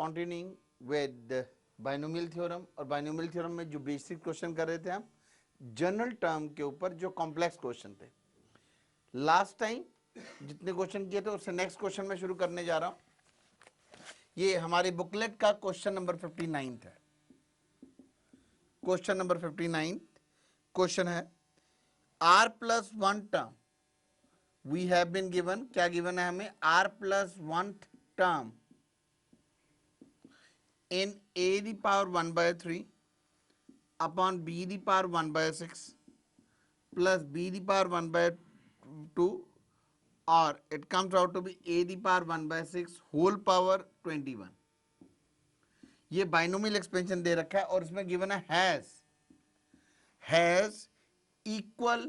continuing with binomial theorem, और binomial theorem में जो बेसिक क्वेश्चन कर रहे थे हम जनरल टर्म के ऊपर जो कॉम्प्लेक्स क्वेश्चन थे। लास्ट टाइम जितने क्वेश्चन किए थे उससे नेक्स्ट क्वेश्चन में शुरू करने जा रहा हूं। ये हमारे बुकलेट का क्वेश्चन नंबर 59 है। क्वेश्चन नंबर 59 क्वेश्चन है r plus one term we have been given, क्या गिवन है हमें, r plus one term in a the power 1 by 3 upon b the power 1 by 6 plus b the power 1 by 2, or it comes out to be a the power 1 by 6 whole power 21। ये binomial expansion दे रखा है और इसमें given है has equal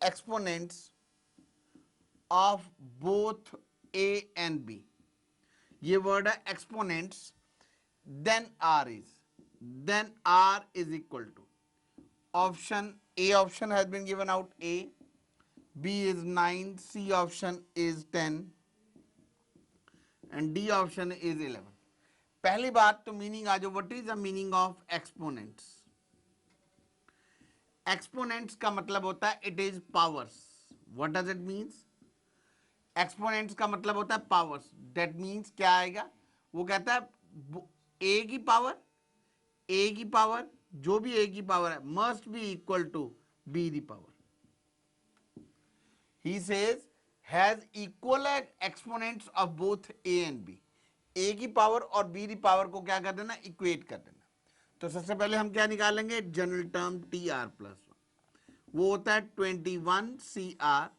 exponents of both a and b। ये word है exponents. then r is equal to option a option has been given out, a, b is 9, c option is 10 and d option is 11। पहली बात तो meaning आ जाओ, what is the meaning of exponents. Exponents का मतलब होता है it is powers. What does it means? Exponents का मतलब होता है पावर्स। दैट मीन्स क्या आएगा, वो कहता है ए की पावर जो भी ए की पावर है must be equal to b the power. He says has equal exponents of both A and b. A की पावर और बी दी पावर को क्या कर देना, इक्वेट कर देना। तो सबसे पहले हम क्या निकालेंगे, general term T R plus one, वो होता है 21 C R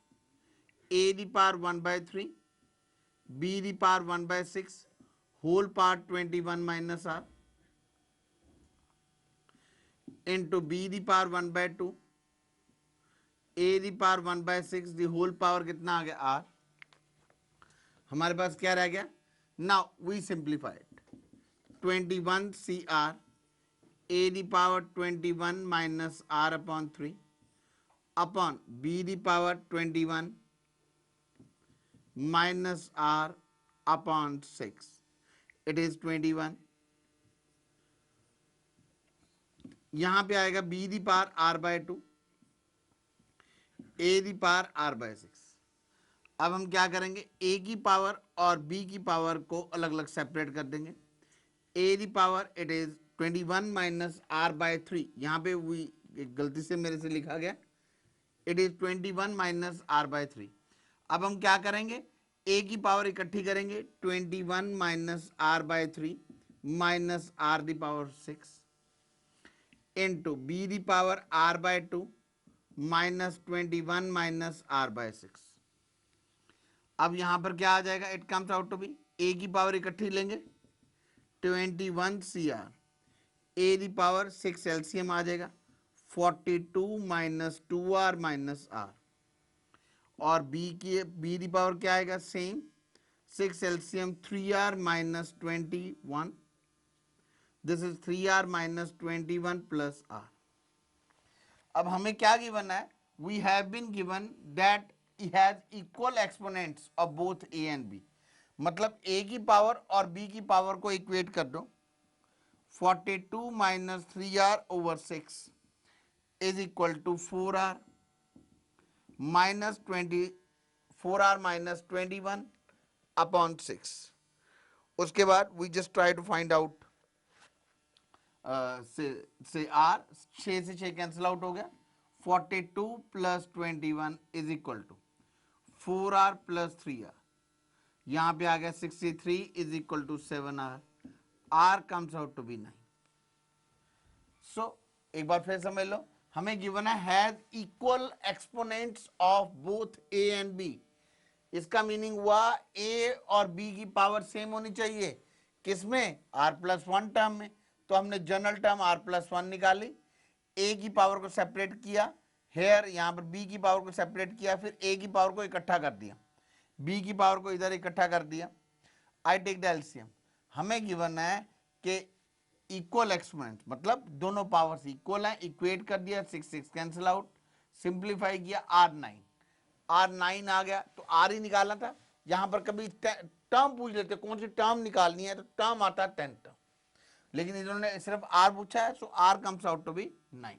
a the power 1 by 3 b the power 1 by 6 whole power 21 minus r into b the power 1 by 2 a the power 1 by 6 the whole power कितना आ गया r। हमारे पास क्या रह गया, now we simplify it, 21 cr a the power 21 minus r upon 3 upon b the power 21 minus r upon 6, it is 21। यहां पे आएगा b the power r by 2 a the power r by 6। अब हम क्या करेंगे, a की power और b की पावर को अलग अलग सेपरेट कर देंगे। a the power it is 21 minus r by 3, यहां पे गलती से मेरे से लिखा गया, it is 21 minus r by 3। अब हम क्या करेंगे, a की पावर इकट्ठी करेंगे, 21 minus r by 3 minus r the power 6 into b the power r by 2 minus 21 minus r by 6। अब यहां पर क्या आ जाएगा, it comes out to be, a की पावर इकट्ठी लेंगे 21 cr, a the power 6 LCM आ जाएगा 42 माइनस 2r माइनस r, और बी दी पावर क्या आएगा, same 6 LCM 3r minus 21, this is 3r minus 21 plus r। अब हमें क्या गिवन है, we have been given that it has equal exponents of both A and B. मतलब a की power और b की पावर को इक्वेट कर दो, 42 minus 3r over 6 is equal to 4r minus 4r minus 21 upon 6। उसके बाद we just try to find out से r, 6 से 6 कैंसिल आउट हो गया, 42 plus 21 is equal to 4r plus 3r, यहां पे आ गया 63 is equal to 7r, r comes out to be 9। So एक बार फिर समझ लो, हमें गिवन है has equal exponents of both A and B. इसका मीनिंग हुआ ए और बी की पावर सेम होनी चाहिए, किसमें, r प्लस वन टर्म में। तो हमने general term r plus one निकाली, a की पावर को सेपरेट किया, हेयर यहां पर b की पावर को सेपरेट किया, फिर a की पावर को इकट्ठा कर दिया, b की पावर को इधर इकट्ठा कर दिया। आई टेक द एलसीएम, हमें गिवन है कि इक्वल एक्सपोनेंट मतलब दोनों पावर्स इक्वल हैं, इक्वेट कर दिया, 6 6 कैंसिल आउट, सिंप्लीफाई किया, r 9, आर 9 आ गया तो आर ही निकालना था। यहां पर कभी टर्म पूछ लेते कौन सी टर्म निकालनी है, तो टर्म आता है 10 टर्म, लेकिन इन्होंने सिर्फ आर पूछा है, so r comes out to be 9।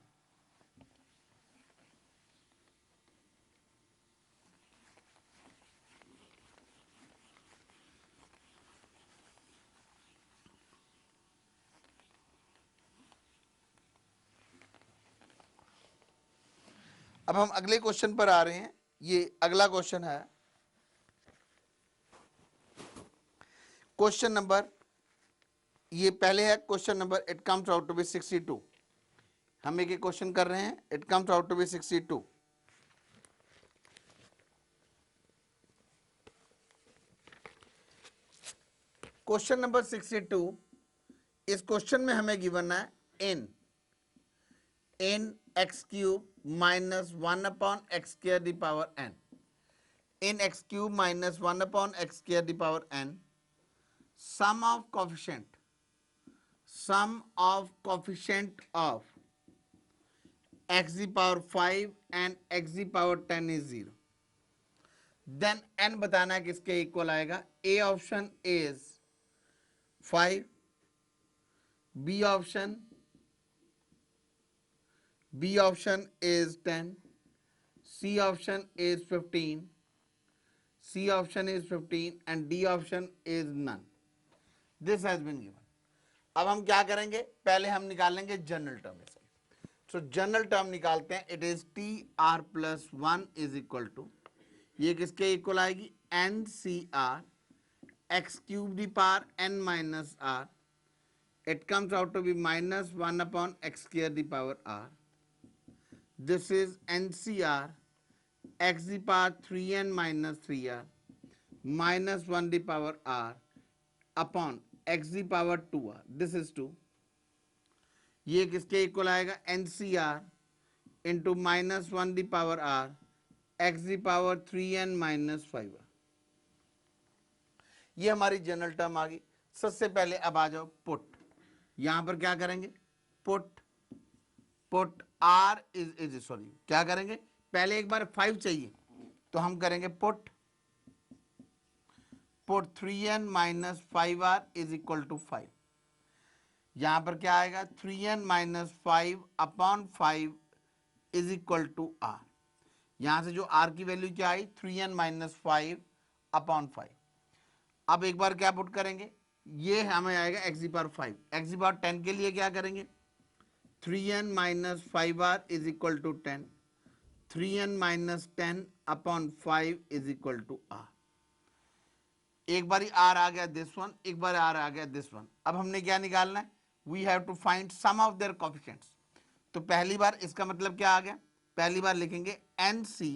अब हम अगले क्वेश्चन पर आ रहे हैं। ये अगला क्वेश्चन है क्वेश्चन नंबर, ये पहले है question number, it comes out to be 62। हम एक क्वेश्चन कर रहे हैं, it comes out to be 62। Question number 62, इस क्वेश्चन में हमें गिवन है n x cube minus 1 upon x square the power n, in x cube minus 1 upon x square the power n, sum of coefficient of x the power 5 and x the power 10 is 0, then n बताना है किसके equal आएगा। a option is 5, b option is 10, c option is 15, C option is 15 and D option is none. This has been given. अब हम क्या करेंगे, पहले हम निकालेंगे जनरल टर्म इसके। सो जनरल टर्म निकालते हैं। It is T are plus 1 is equal to, ये किसके इक्वल आएगी, N C R x cube the power N minus R, it comes out to be minus 1 upon x square the power R. This is N C R x the power 3n minus 3r minus 1 the power r upon x the power 2r, this is 2। ये किसके equal आएगा, N C are into minus 1 the power r x the power 3n minus 5r। ये हमारी general term आ गई। सबसे पहले अब आ जाओ पुट, यहां पर क्या करेंगे, पुट आर इज सॉरी क्या करेंगे, पहले एक बार 5 चाहिए तो हम करेंगे put 3n minus 5r is equal to 5। यहां पर क्या आएगा, 3n minus 5 upon 5 is equal to r। यहां से जो r की वैल्यू क्या आई, 3n माइनस 5 अपॉन 5। अब एक बार क्या पुट करेंगे, ये हमें आएगा x the power 5, x the power 10 के लिए क्या करेंगे, 3n minus 5r is equal to 10, 3n minus 10 upon 5 is equal to r। एक बार r आ गया दिस वन, एक बार r आ गया दिस वन। अब हमने क्या निकालना है, we have to find sum of their coefficients. तो पहली बार इसका मतलब क्या आ गया, पहली बार लिखेंगे N C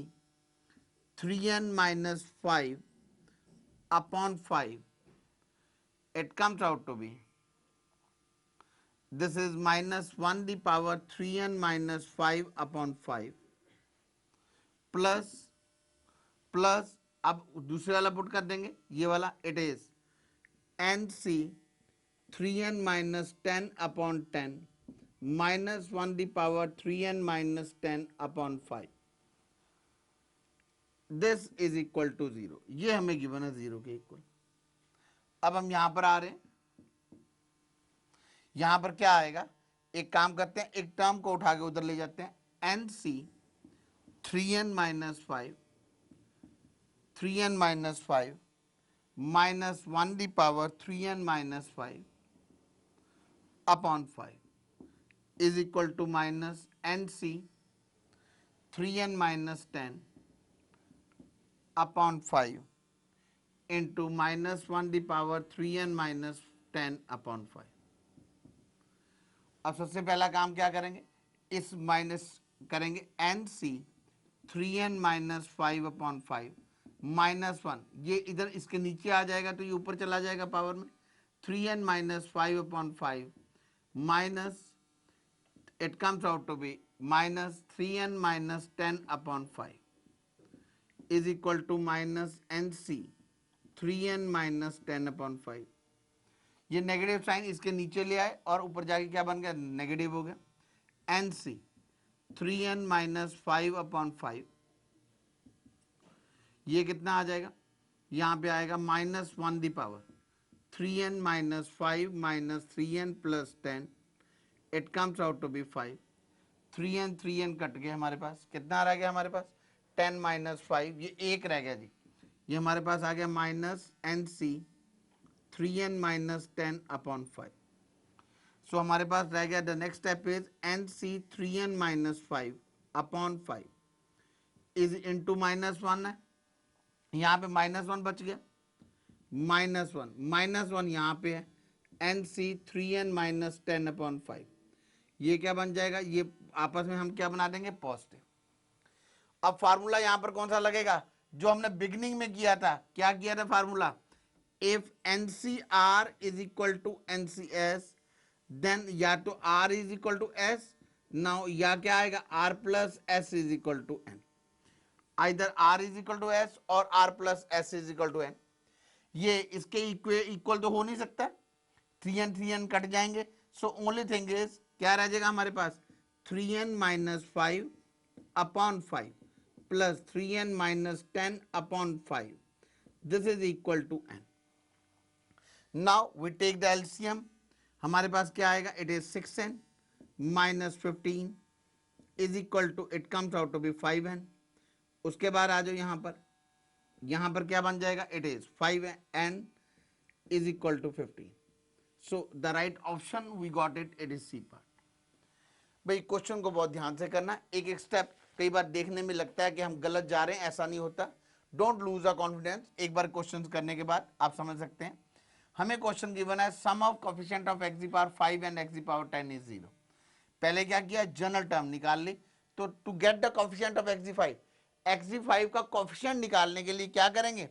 3n minus 5 upon 5, it comes out to be, this is minus 1 the power 3n minus 5 upon 5 plus अब दूसरे वाला पुट कर देंगे, ये वाला it is N C 3n minus 10 upon 10 minus 1 the power 3n minus 10 upon 5, this is equal to 0। ये हमें given है 0 के इक्वल। अब हम यहां पर आ रहे हैं, यहां पर क्या आएगा, एक काम करते हैं, एक टर्म को उठा के उधर ले जाते हैं, N C 3n minus 5 minus 1 the power 3n minus 5 upon 5 is equal to minus N C 3n minus 10 upon 5 into minus 1 the power 3n minus 10 upon 5। अब सबसे पहला काम क्या करेंगे, इस माइनस करेंगे N C 3n minus 5 upon 5 minus 1, ये इधर इसके नीचे आ जाएगा तो ये ऊपर चला जाएगा पावर में, 3n minus 5 upon 5 minus, it comes out to be minus 3n minus 10 upon 5 is equal to minus N C 3n minus 10 upon 5। ये नेगेटिव साइन इसके नीचे ले आए और ऊपर जाके क्या बन गया, नेगेटिव हो गया, N C 3n minus 5 upon 5 ये कितना आ जाएगा, यहाँ पे आएगा -1 the power 3n minus 5 minus 3n plus 10, it comes out to be 5। 3n cut गया, हमारे पास कितना रह गया, हमारे पास 10 माइनस 5, ये एक रह गया जी, ये हमारे पास आ गया minus N C 3n minus 10 upon 5। So हमारे पास रह गया, the next step is N C 3n minus 5 upon 5 is into -1 है, यहाँ पे -1 बच गया, -1 यहाँ पे है, N C 3n minus 10 upon 5, ये क्या बन जाएगा, ये आपस में हम क्या बना देंगे, पॉजिटिव। अब फार्मूला यहां पर कौन सा लगेगा, जो हमने बिगनिंग में किया था, क्या किया था formula, if NCR is equal to NCS then या तो R is equal to S, now या क्या आएगा, R plus S is equal to N, either R is equal to S और R plus S is equal to N। ये इसके equal तो हो नहीं सकता, 3n कट जाएंगे, सो ओनली थिंग इज क्या रह जाएगा हमारे पास, 3n minus 5 upon 5 plus 3n minus 10 upon 5, this is equal to n। Now we take the LCM, हमारे पास क्या आएगा, it is 6n minus 15 is equal to, it comes out to be 5n। उसके बाद आ जाओ यहां पर क्या बन जाएगा, it is 5n is equal to 15। So the right option we got it is C part. भाई क्वेश्चन को बहुत ध्यान से करना, एक एक स्टेप, कई बार देखने में लगता है कि हम गलत जा रहे हैं, ऐसा नहीं होता। डोंट लूज अ कॉन्फिडेंस, एक बार क्वेश्चन करने के बाद आप समझ सकते हैं। हमें क्वेश्चन गिवन है, sum of coefficient of x की पावर 5 एंड x की पावर 10 इज 0। पहले क्या किया, जनरल टर्म निकाल ली, तो to get the coefficient of x5 का कोफिशिएंट निकालने के लिए क्या करेंगे,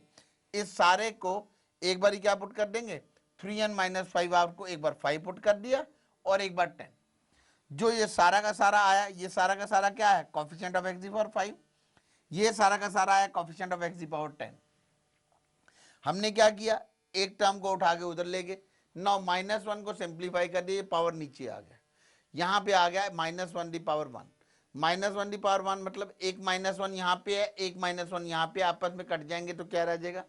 इस सारे को एक बार क्या पुट कर देंगे, 3n माइनस 5 आपको एक बार 5 पुट कर दिया और एक बार 10, जो ये सारा का सारा आया, ये सारा का सारा क्या है, कोफिशिएंट ऑफ x की पावर 5, ये सारा का सारा आया कोफिशिएंट ऑफ x की पावर 10। हमने क्या किया, एक टर्म को उठा के उधर ले गए, नाउ -1 को सिंप्लीफाई कर दिए, पावर नीचे आ गया, यहां पे आ गया -1 दी पावर 1, -1 दी पावर 1 मतलब एक -1 यहां पे है, एक -1 यहां पे, आपस में कट जाएंगे तो क्या रह जाएगा,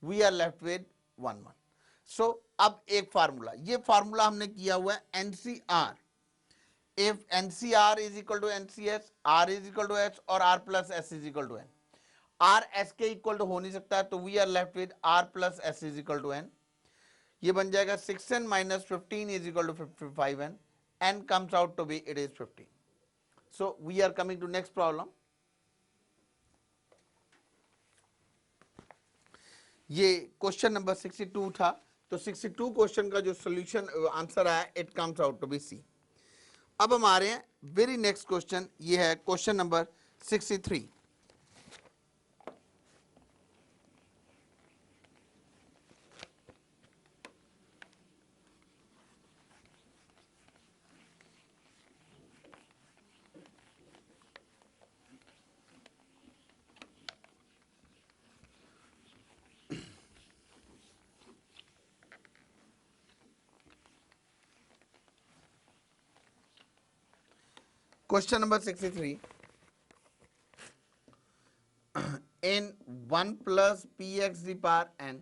वी आर लेफ्ट विद 1 1। सो अब एक फार्मूला, ये फार्मूला हमने किया हुआ है NCR, if NCR is equal to NCS, R is equal to S और R plus S is equal to N, R S के इक्वल तो हो नहीं सकता, तो we are left with R plus S is equal to N। ये बन जाएगा 6n minus 15 is equal to 5n, N comes out to be, it is 15। So we are coming to next problem। ये question number 62 था, तो 62 question का जो solution answer आया, it comes out to be C. अब हम आ रहे हैं वेरी नेक्स्ट क्वेश्चन, ये है question number 63। Question number 63. In 1 plus px the power n,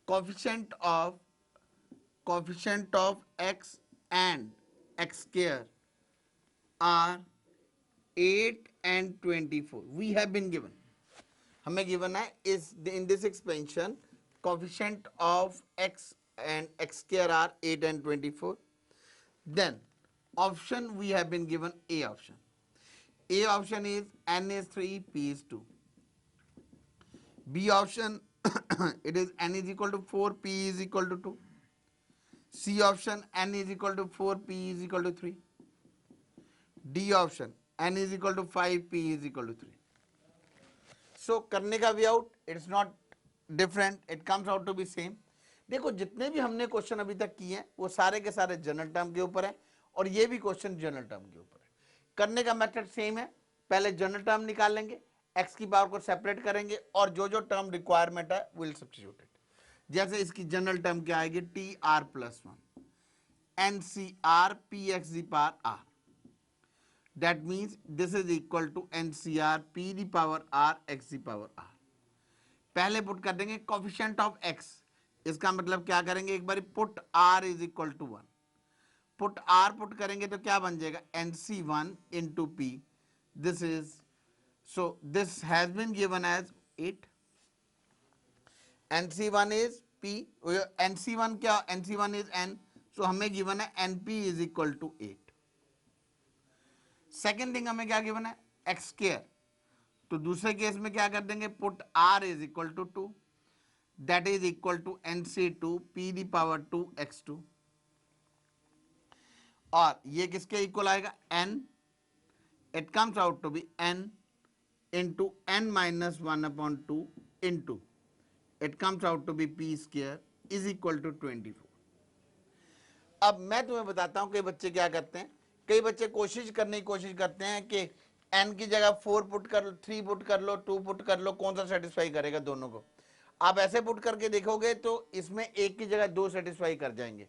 coefficient of x and x square are 8 and 24. We have been given. हमें given है is in this expansion coefficient of x and x square are 8 and 24. Then option we have been given A option. A option is n is 3, p is 2. B option it is n is equal to 4, p is equal to 2. C option n is equal to 4, p is equal to 3. D option n is equal to 5, p is equal to 3. So करने का way out it's not different, it comes out to be same. देखो जितने भी हमने question अभी तक किए हैं वो सारे के सारे जनरल टर्म के ऊपर है और ये भी क्वेश्चन जनरल टर्म के ऊपर है। करने का मेथड सेम है, पहले जनरल टर्म निकाल लेंगे, एक्स की पावर को सेपरेट करेंगे और जो जो टर्म रिक्वायरमेंट है विल सब्स्टिट्यूट इट। जैसे इसकी जनरल टर्म क्या आएगी, T are plus 1 N C R P x the power R. That means this is equal to NCR P the power R X the power R. पहले put कर देंगे coefficient of x, इसका मतलब क्या करेंगे, एक बार put r is equal to 1, put r put करेंगे तो क्या बन जाएगा NC1 into p, this is, so this has been given as 8, NC1 is p, NC1 क्या, NC1 इज n, सो हमें गिवन है NP is equal to 8. Second thing हमें क्या गिवन है एक्स स्क्वायर, तो दूसरे केस में क्या कर देंगे put r is equal to 2, that is equal to NC2 p the power 2 x2, और ये किसके इक्वल आएगा n, it comes out to be n into n minus 1/2 into it comes out to be p square is equal to 24. अब मैं तुम्हें बताता हूं कई बच्चे क्या करते हैं, कई बच्चे कोशिश करने की कोशिश करते हैं कि n की जगह 4 पुट कर लो, 3 पुट कर लो, 2 पुट कर लो, कौन सा सेटिस्फाई करेगा दोनों को. आप ऐसे पुट करके देखोगे तो इसमें एक की जगह 2 सेटिस्फाई कर जाएंगे,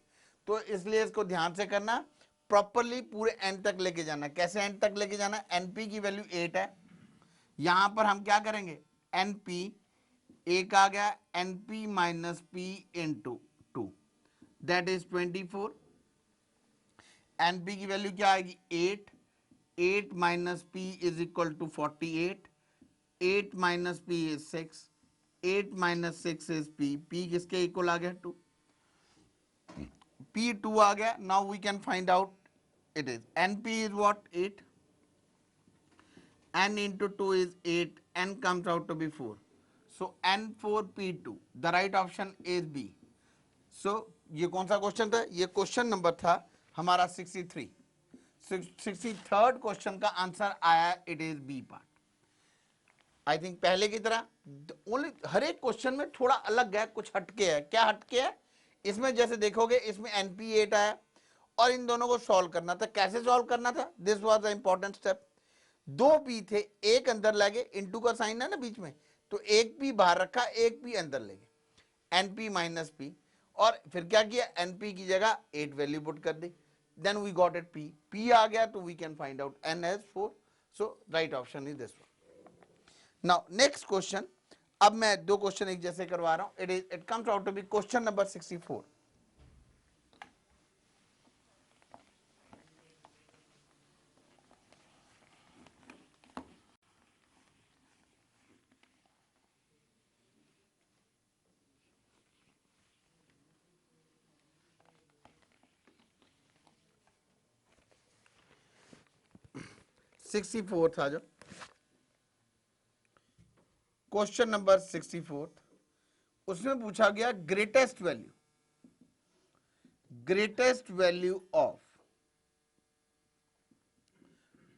तो इसलिए इसको ध्यान से करना, प्रॉपरली पूरे n तक लेके जाना. कैसे n तक लेके जाना, np की वैल्यू 8 है, यहां पर हम क्या करेंगे np, एक आ गया np minus p into 2, that is 24, NP की वैल्यू क्या आएगी 8, 8 माइनस पी इज इक्वल टू 48, 8 माइनस P is 6, 8 minus 6 is P, P किसके इक्वल आ गया 2, पी 2 आ गया. Now we can find out it is NP is what 8, n into 2 is 8, n comes out to be 4, so n4p2, the right option is B. so ये कौन सा question था, ये क्वेश्चन नंबर था हमारा 63, 63rd क्वेश्चन का answer आया, it is B part. I think पहले की तरह ओनली हर एक क्वेश्चन में थोड़ा अलग है, कुछ हटके है. क्या हटके है इसमें, जैसे देखोगे इसमें NP8 आया और इन दोनों को सॉल्व करना था. कैसे सॉल्व करना था, this was the important step. 2 P थे, एक अंदर लागे, इनटू का साइन है ना बीच में, तो एक पी बाहर रखा, एक पी अंदर ले गए, NP माइनस पी, और फिर क्या किया NP की जगह 8 वैल्यू पुट कर दी, then we got it p, p आ गया तो we can find out n as 4, so right option is this one. now next question, अब मैं दो क्वेश्चन एक जैसे करवा रहा हूं, it comes out to be question number 64. Sixty fourth आ जाओ, क्वेश्चन नंबर 64. उसमें पूछा गया greatest value of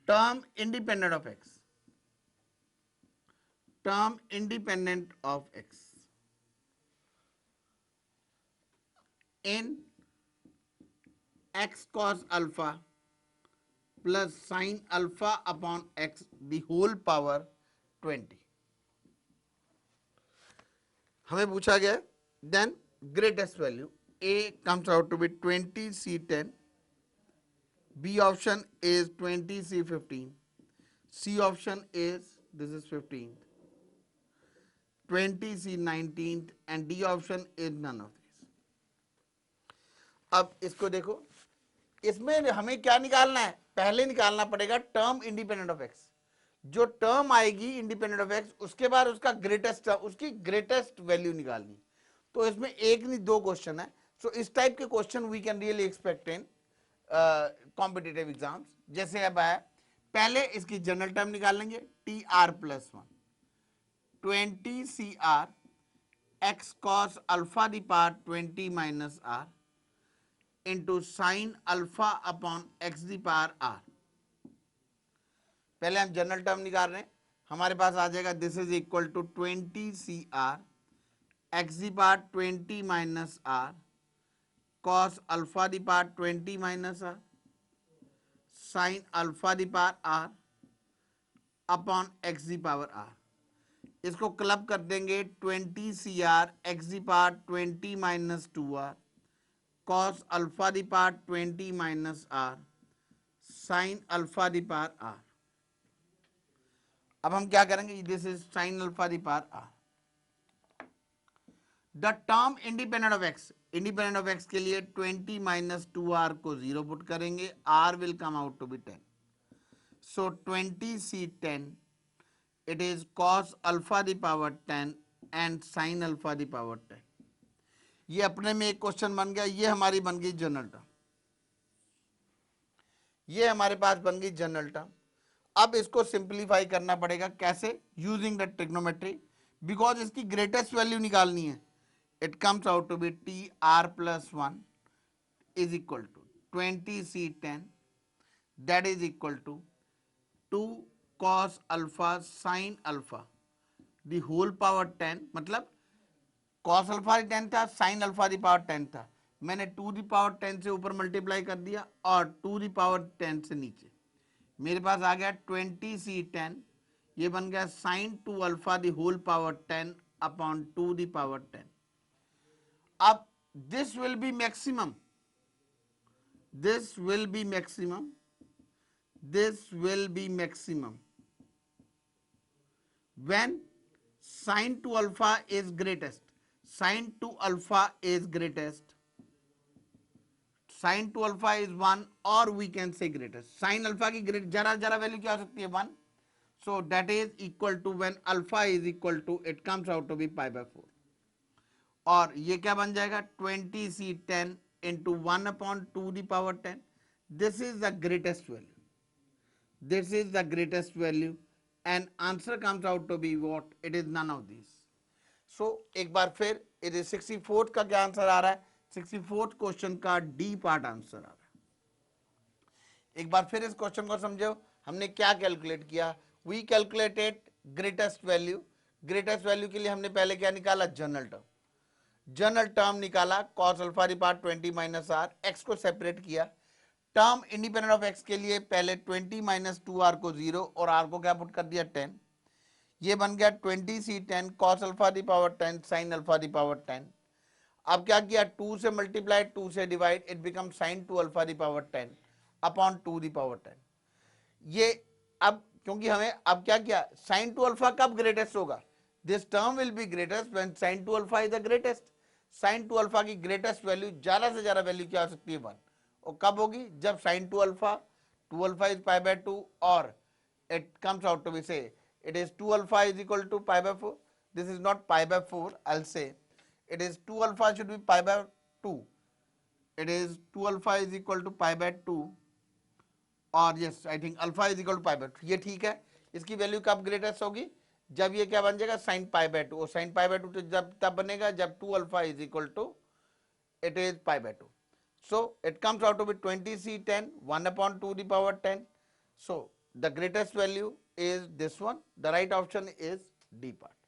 term independent of x, term independent of x in x cos alpha plus sine alpha upon x the whole power 20. हमें पूछा गया then greatest value, a comes out to be 20c10, b option is 20c15, c option is this is 15th, 20c19th, and d option is none of these. अब इसको देखो, इसमें हमें क्या निकालना है, पहले निकालना पड़ेगा टर्म इंडिपेंडेंट ऑफ एक्स. जो टर्म आएगी इंडिपेंडेंट ऑफ एक्स, उसके बाद उसका ग्रेटेस्ट, उसकी ग्रेटेस्ट वैल्यू निकालनी. तो इसमें एक नहीं दो क्वेश्चन है. सो इस टाइप के question we can really expect in competitive exams. जैसे अब है, पहले इसकी जनरल टर्म निकाल लेंगे, T are plus 1, 20 CR x cos alpha the power 20 minus are into sine alpha upon x the power R. पहले हम जनरल टर्म निकाल रहे हैं, हमारे पास आ जाएगा this is equal to 20 CR x the power 20 minus R cos alpha the power 20 minus R sine alpha the power are upon x the power R. इसको क्लब कर देंगे 20 CR x the power 20 minus 2R cos alpha the power 20 minus R sine alpha the power R. अब हम क्या करेंगे, this is sine alpha the power R. The term independent of x, independent of x के लिए 20 minus 2r को 0 put करेंगे, r will come out to be 10। So 20c10 it is cos alpha the power 10 and sine alpha the power 10। ये अपने में एक question बन गया, ये हमारी बन गई जनरल टर्म, ये हमारे पास बन गई जनरल टर्म। अब इसको सिंप्लीफाई करना पड़ेगा, कैसे, यूजिंग द ट्रिग्नोमेट्री, बिकॉज इसकी ग्रेटेस्ट वैल्यू निकालनी है। It comes out to be T are plus 1 is equal to 20c10 that is equal to 2 cos alpha sine alpha the whole power 10, मतलब cos alpha 10 था, sign alpha the power 10 था, मैंने 2 the power 10 से ऊपर multiply कर दिया और 2 the power 10 से नीचे, मेरे पास आ गया 20c10, ये बन गया sine 2 alpha the whole power 10 upon 2 the power 10। अब this will be maximum, this will be maximum, this will be maximum when sin 2 alpha is greatest, sin 2 alpha is greatest, sin 2 alpha is 1 or we can say greatest, sin alpha की great जरा जरा value क्या हो सकती है 1, so that is equal to when alpha is equal to it comes out to be pi by 4, और ये क्या बन जाएगा 20c10 into 1 upon 2 the power 10, this is the greatest value, this is the greatest value and answer comes out to be what, it is none of these। so एक बार फिर it is 64th का क्या answer आ रहा है, 64th question का D part answer आ रहा है। एक बार फिर इस क्वेश्चन को समझो, हमने क्या कैलकुलेट किया, we calculated greatest value, greatest value के लिए हमने पहले क्या निकाला, जनरल टर्म, जनरल टर्म निकाला cos alpha the power 20 minus R, x को सेपरेट किया, टर्म इंडिपेंडेंट ऑफ एक्स के लिए पहले 20 माइनस 2r को 0 और r को क्या पुट कर दिया 10, ये बन गया 20c10 cos alpha the power 10 sin alpha the power 10। अब क्या किया, 2 से मल्टीप्लाई 2 से divide, it become sin 2 alpha the power 10 upon 2 the power 10। ये अब क्योंकि हमें अब क्या किया, sin 2 अल्फा कब ग्रेटेस्ट होगा, this term will B greatest when sin 2 alpha is the greatest, sin 2 alpha की ग्रेटेस्ट वैल्यू ज्यादा से ज्यादा वैल्यू क्या हो सकती है 1, और कब होगी, जब sin 2 alpha is pi by 2 और it comes out to be, say it is 2 alpha is equal to pi by 4, this is not pi by 4, I'll say it is 2 alpha should be pi by 2, it is 2 alpha is equal to pi by 2 और yes I think alpha is equal to pi by 2, ये ठीक है। इसकी value कब greatest होगी, जब ये क्या बन जाएगा sin pi by 2, और sin pi by 2 तो जब तब बनेगा जब 2 alpha is equal to it is pi by 2, so it comes out to be 20c10 1 upon 2 the power 10, so the greatest value is this one, the right option is D part।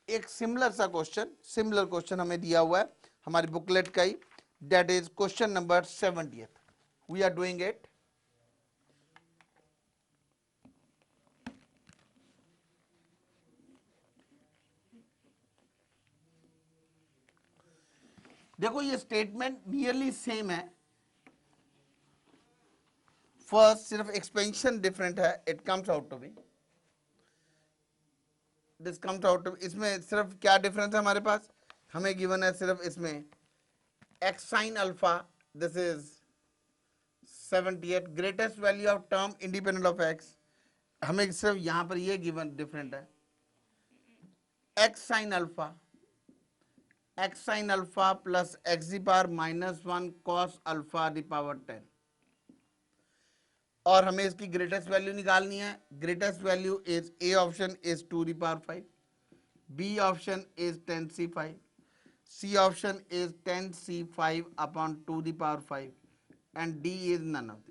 एक similar सा question, similar question हमें दिया हुआ है हमारी booklet का ही, that is question number 70th, we are doing it. देखो ये स्टेटमेंट नियरली सेम है, फर्स्ट सिर्फ एक्सपेंशन डिफरेंट है, it comes out to be, this comes out to be, इसमें सिर्फ क्या डिफरेंस है हमारे पास, हमें गिवन है सिर्फ इसमें x sin alpha, this is 78 greatest value of term independent of x, हमें सिर्फ यहां पर ये गिवन डिफरेंट है x sin alpha plus x the power minus 1 cos alpha the power 10, और हमें इसकी ग्रेटेस्ट वैल्यू निकालनी है, greatest value is A option is 2 the power 5, B option is 10c5, C option is 10c5 upon 2 the power 5 and D is none of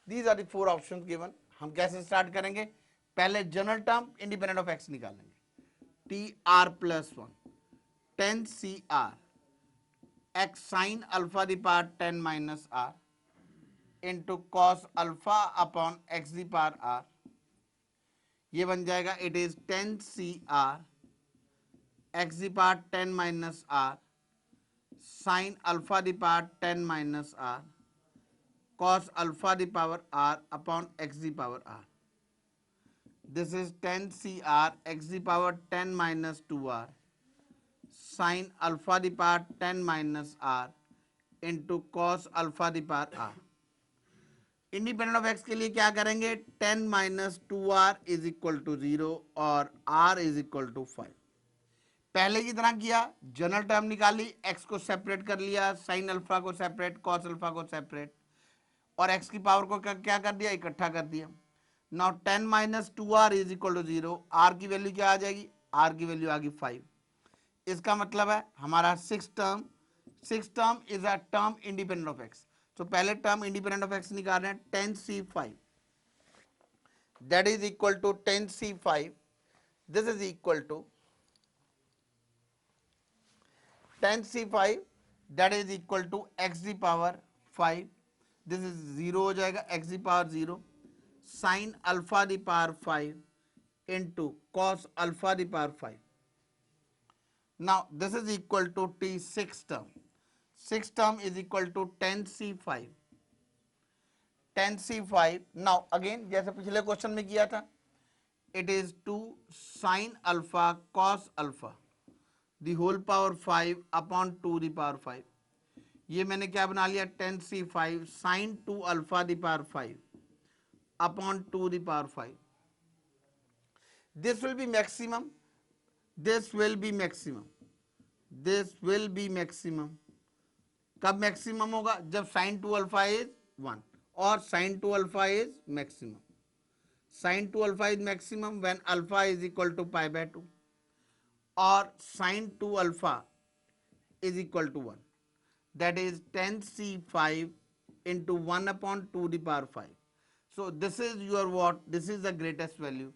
these are the 4 options given. हम कैसे start करेंगे, पहले general term independent of x निकालेंगे, t are plus 1 10cr x sin alpha the power 10 minus r into cos alpha upon x the power r, ये बन जाएगा it is 10cr x the power 10 minus r sine alpha the power 10 minus r cos alpha the power r upon x the power r. This is 10 cr x the power 10 minus 2r sin alpha the power 10 minus r into cos alpha the power r. Independent of x के लिए क्या करेंगे, 10 minus 2r is equal to 0 और r is equal to 5. पहले की तरह किया, general term निकाली, x को सेपरेट कर लिया, साइन अल्फा को सेपरेट, कॉस अल्फा को सेपरेट, और x की पावर को क्या कर दिया, इकट्ठा कर दिया. Now 10 minus 2r is equal to 0, r की वैल्यू क्या आ जाएगी, r की वैल्यू आ गई 5. इसका मतलब है हमारा six term is a term independent of x. तो पहले टर्म इंडिपेंडेंट ऑफ एक्स निकाल रहे हैं, 10c5 that is equal to 10c5. This is equal to 10c5 that is equal to x the power 5. This is 0 हो जाएगा, x the power 0 sine alpha the power 5 into cos alpha the power 5. Now this is equal to t sixth term. Sixth term is equal to 10c5. 10c5. Now again जैसे पिछले question में किया था, it is 2 sin alpha cos alpha the whole power 5 upon 2 the power 5. ये मैंने क्या बना लिया, 10c5 sin 2 alpha the power 5 upon 2 the power 5. This will be maximum. This will be maximum. This will be maximum. कब maximum होगा, जब sine 2 alpha is 1 और sine 2 alpha is maximum. Sine 2 alpha is maximum when alpha is equal to pi by 2 और sine 2 alpha is equal to 1. That is 10c5 into 1 upon 2 the power 5. So this is your what, this is the greatest value.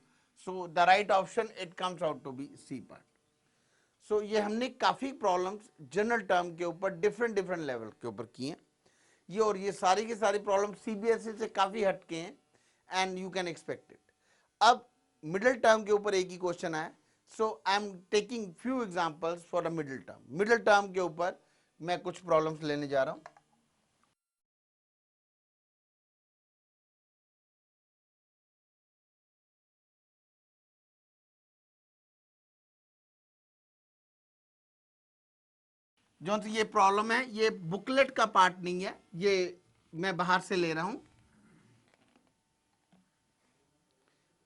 So the right option, it comes out to be C part. So ये हमने काफ़ी problems general term के ऊपर different level के ऊपर किए हैं ये, और ये सारी की सारी प्रॉब्लम सीबीएसई से काफ़ी हटके हैं and you can expect it. अब मिडिल टर्म के ऊपर एक ही क्वेश्चन है, so I am taking few examples for the middle term. Middle term के ऊपर मैं कुछ प्रॉब्लम्स लेने जा रहा हूँ. जो ये प्रॉब्लम है ये बुकलेट का पार्ट नहीं है, ये मैं बाहर से ले रहा हूं.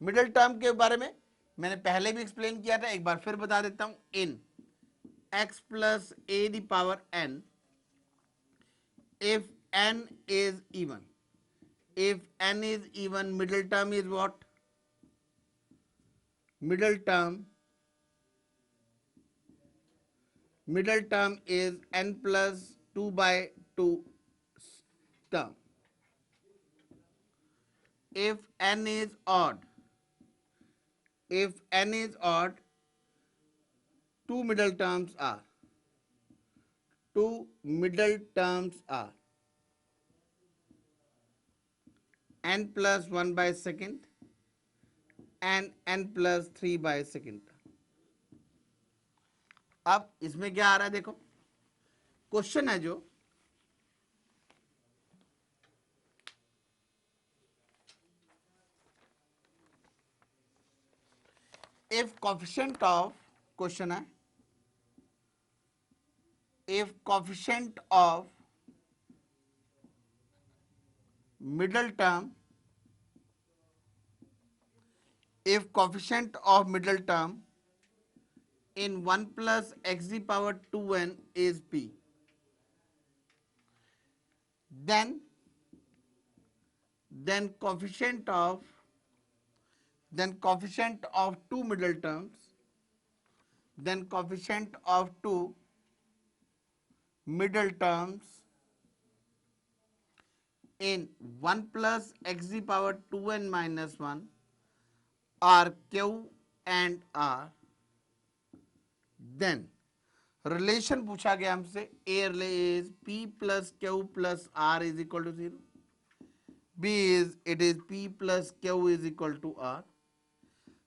मिडिल टर्म के बारे में मैंने पहले भी एक्सप्लेन किया था, एक बार फिर बता देता हूं. इन x plus A the power n if n is even, if n is even, middle term is what, middle term is n plus 2 by 2 term. If n is odd, two middle terms are n plus 1 by second and n plus 3 by second. अब इसमें क्या आ रहा है, देखो question है जो if coefficient of, question है, if coefficient of middle term, if coefficient of middle term in 1 plus x the power 2n is p, then coefficient of two middle terms, then coefficient of two middle terms in 1 plus x the power 2n minus 1 are q and r. Then relation पूछा गया हमसे, A is p plus q plus r is equal to 0. B is, it is p plus q is equal to r.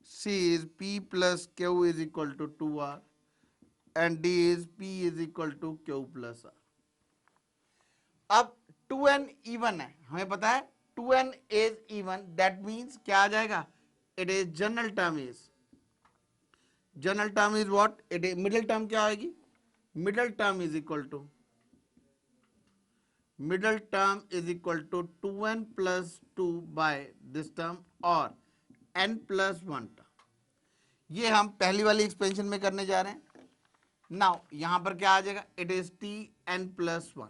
C is p plus q is equal to 2r. And D is p is equal to q plus r. अब 2n even है, हमें पता है 2n is even, that means क्या आ जाएगा, it is general term is what, it is middle term क्या आएगी, middle term is equal to 2n plus 2 by this term और n plus 1 term. ये हम पहली वाली एक्सपेंशन में करने जा रहे हैं. नाउ यहां पर क्या आ जाएगा, it is t n plus one.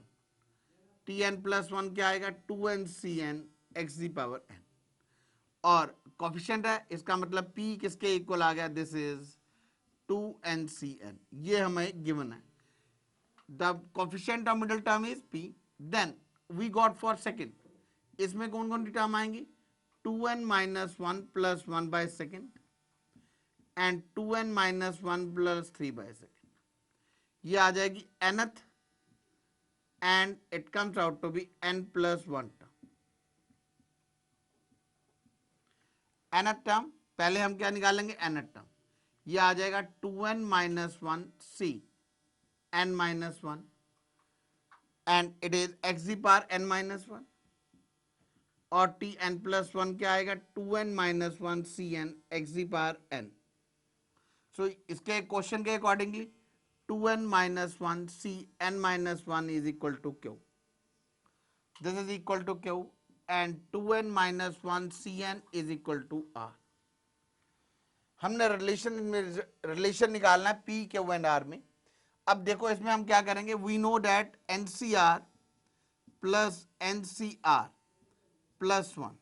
T n plus one क्या आएगा, 2n x the power n. और कॉफिशिएंट है, इसका मतलब p किसके इक्वल आ गया, दिस इज 2n. ये हमें गिवन है. The coefficient of middle term is p. Then we got for second, इसमें कौन कौन सी टर्म आएंगी, 2n minus one plus one by second and 2n minus one plus three by second. ये आ जाएगी nth and it comes out to be n plus one term. nth term पहले हम क्या निकालेंगे, nth टर्म. ये आ जाएगा 2n minus one c n minus one and it is x the power n minus one. और t n plus one क्या आएगा, 2n minus one c n x the power n. So इसके question के accordingly 2n minus one c n minus one is equal to q. This is equal to q and 2n minus one c n is equal to r. हमने relation निकालना है P Q and are में. अब देखो इसमें हम क्या करेंगे, we know that n c r plus n c r plus one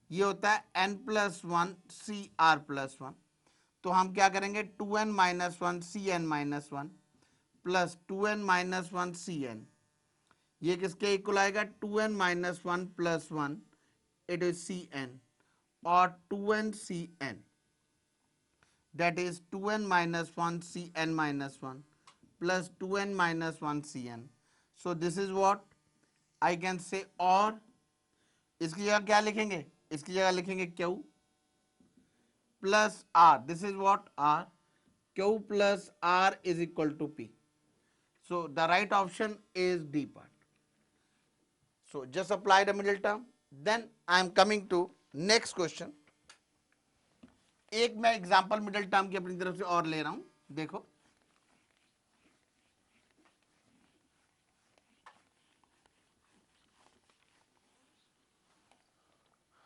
ये होता है n plus one c are plus one. तो हम क्या करेंगे, 2n minus one c n minus one plus 2n minus one c n. ये किसके इक्वल आएगा, 2n minus one plus one it is c n और 2n c n, that is 2n minus one c n minus one plus 2n minus one c N. So this is what I can say. और इसकी जगह क्या लिखेंगे, इसकी जगह लिखेंगे q plus r. This is what r. Q plus r is equal to p. So the right option is D part. So just apply the middle term. Then I am coming to next question. एक मैं example middle term की अपनी तरफ से और ले रहा हूं, देखो.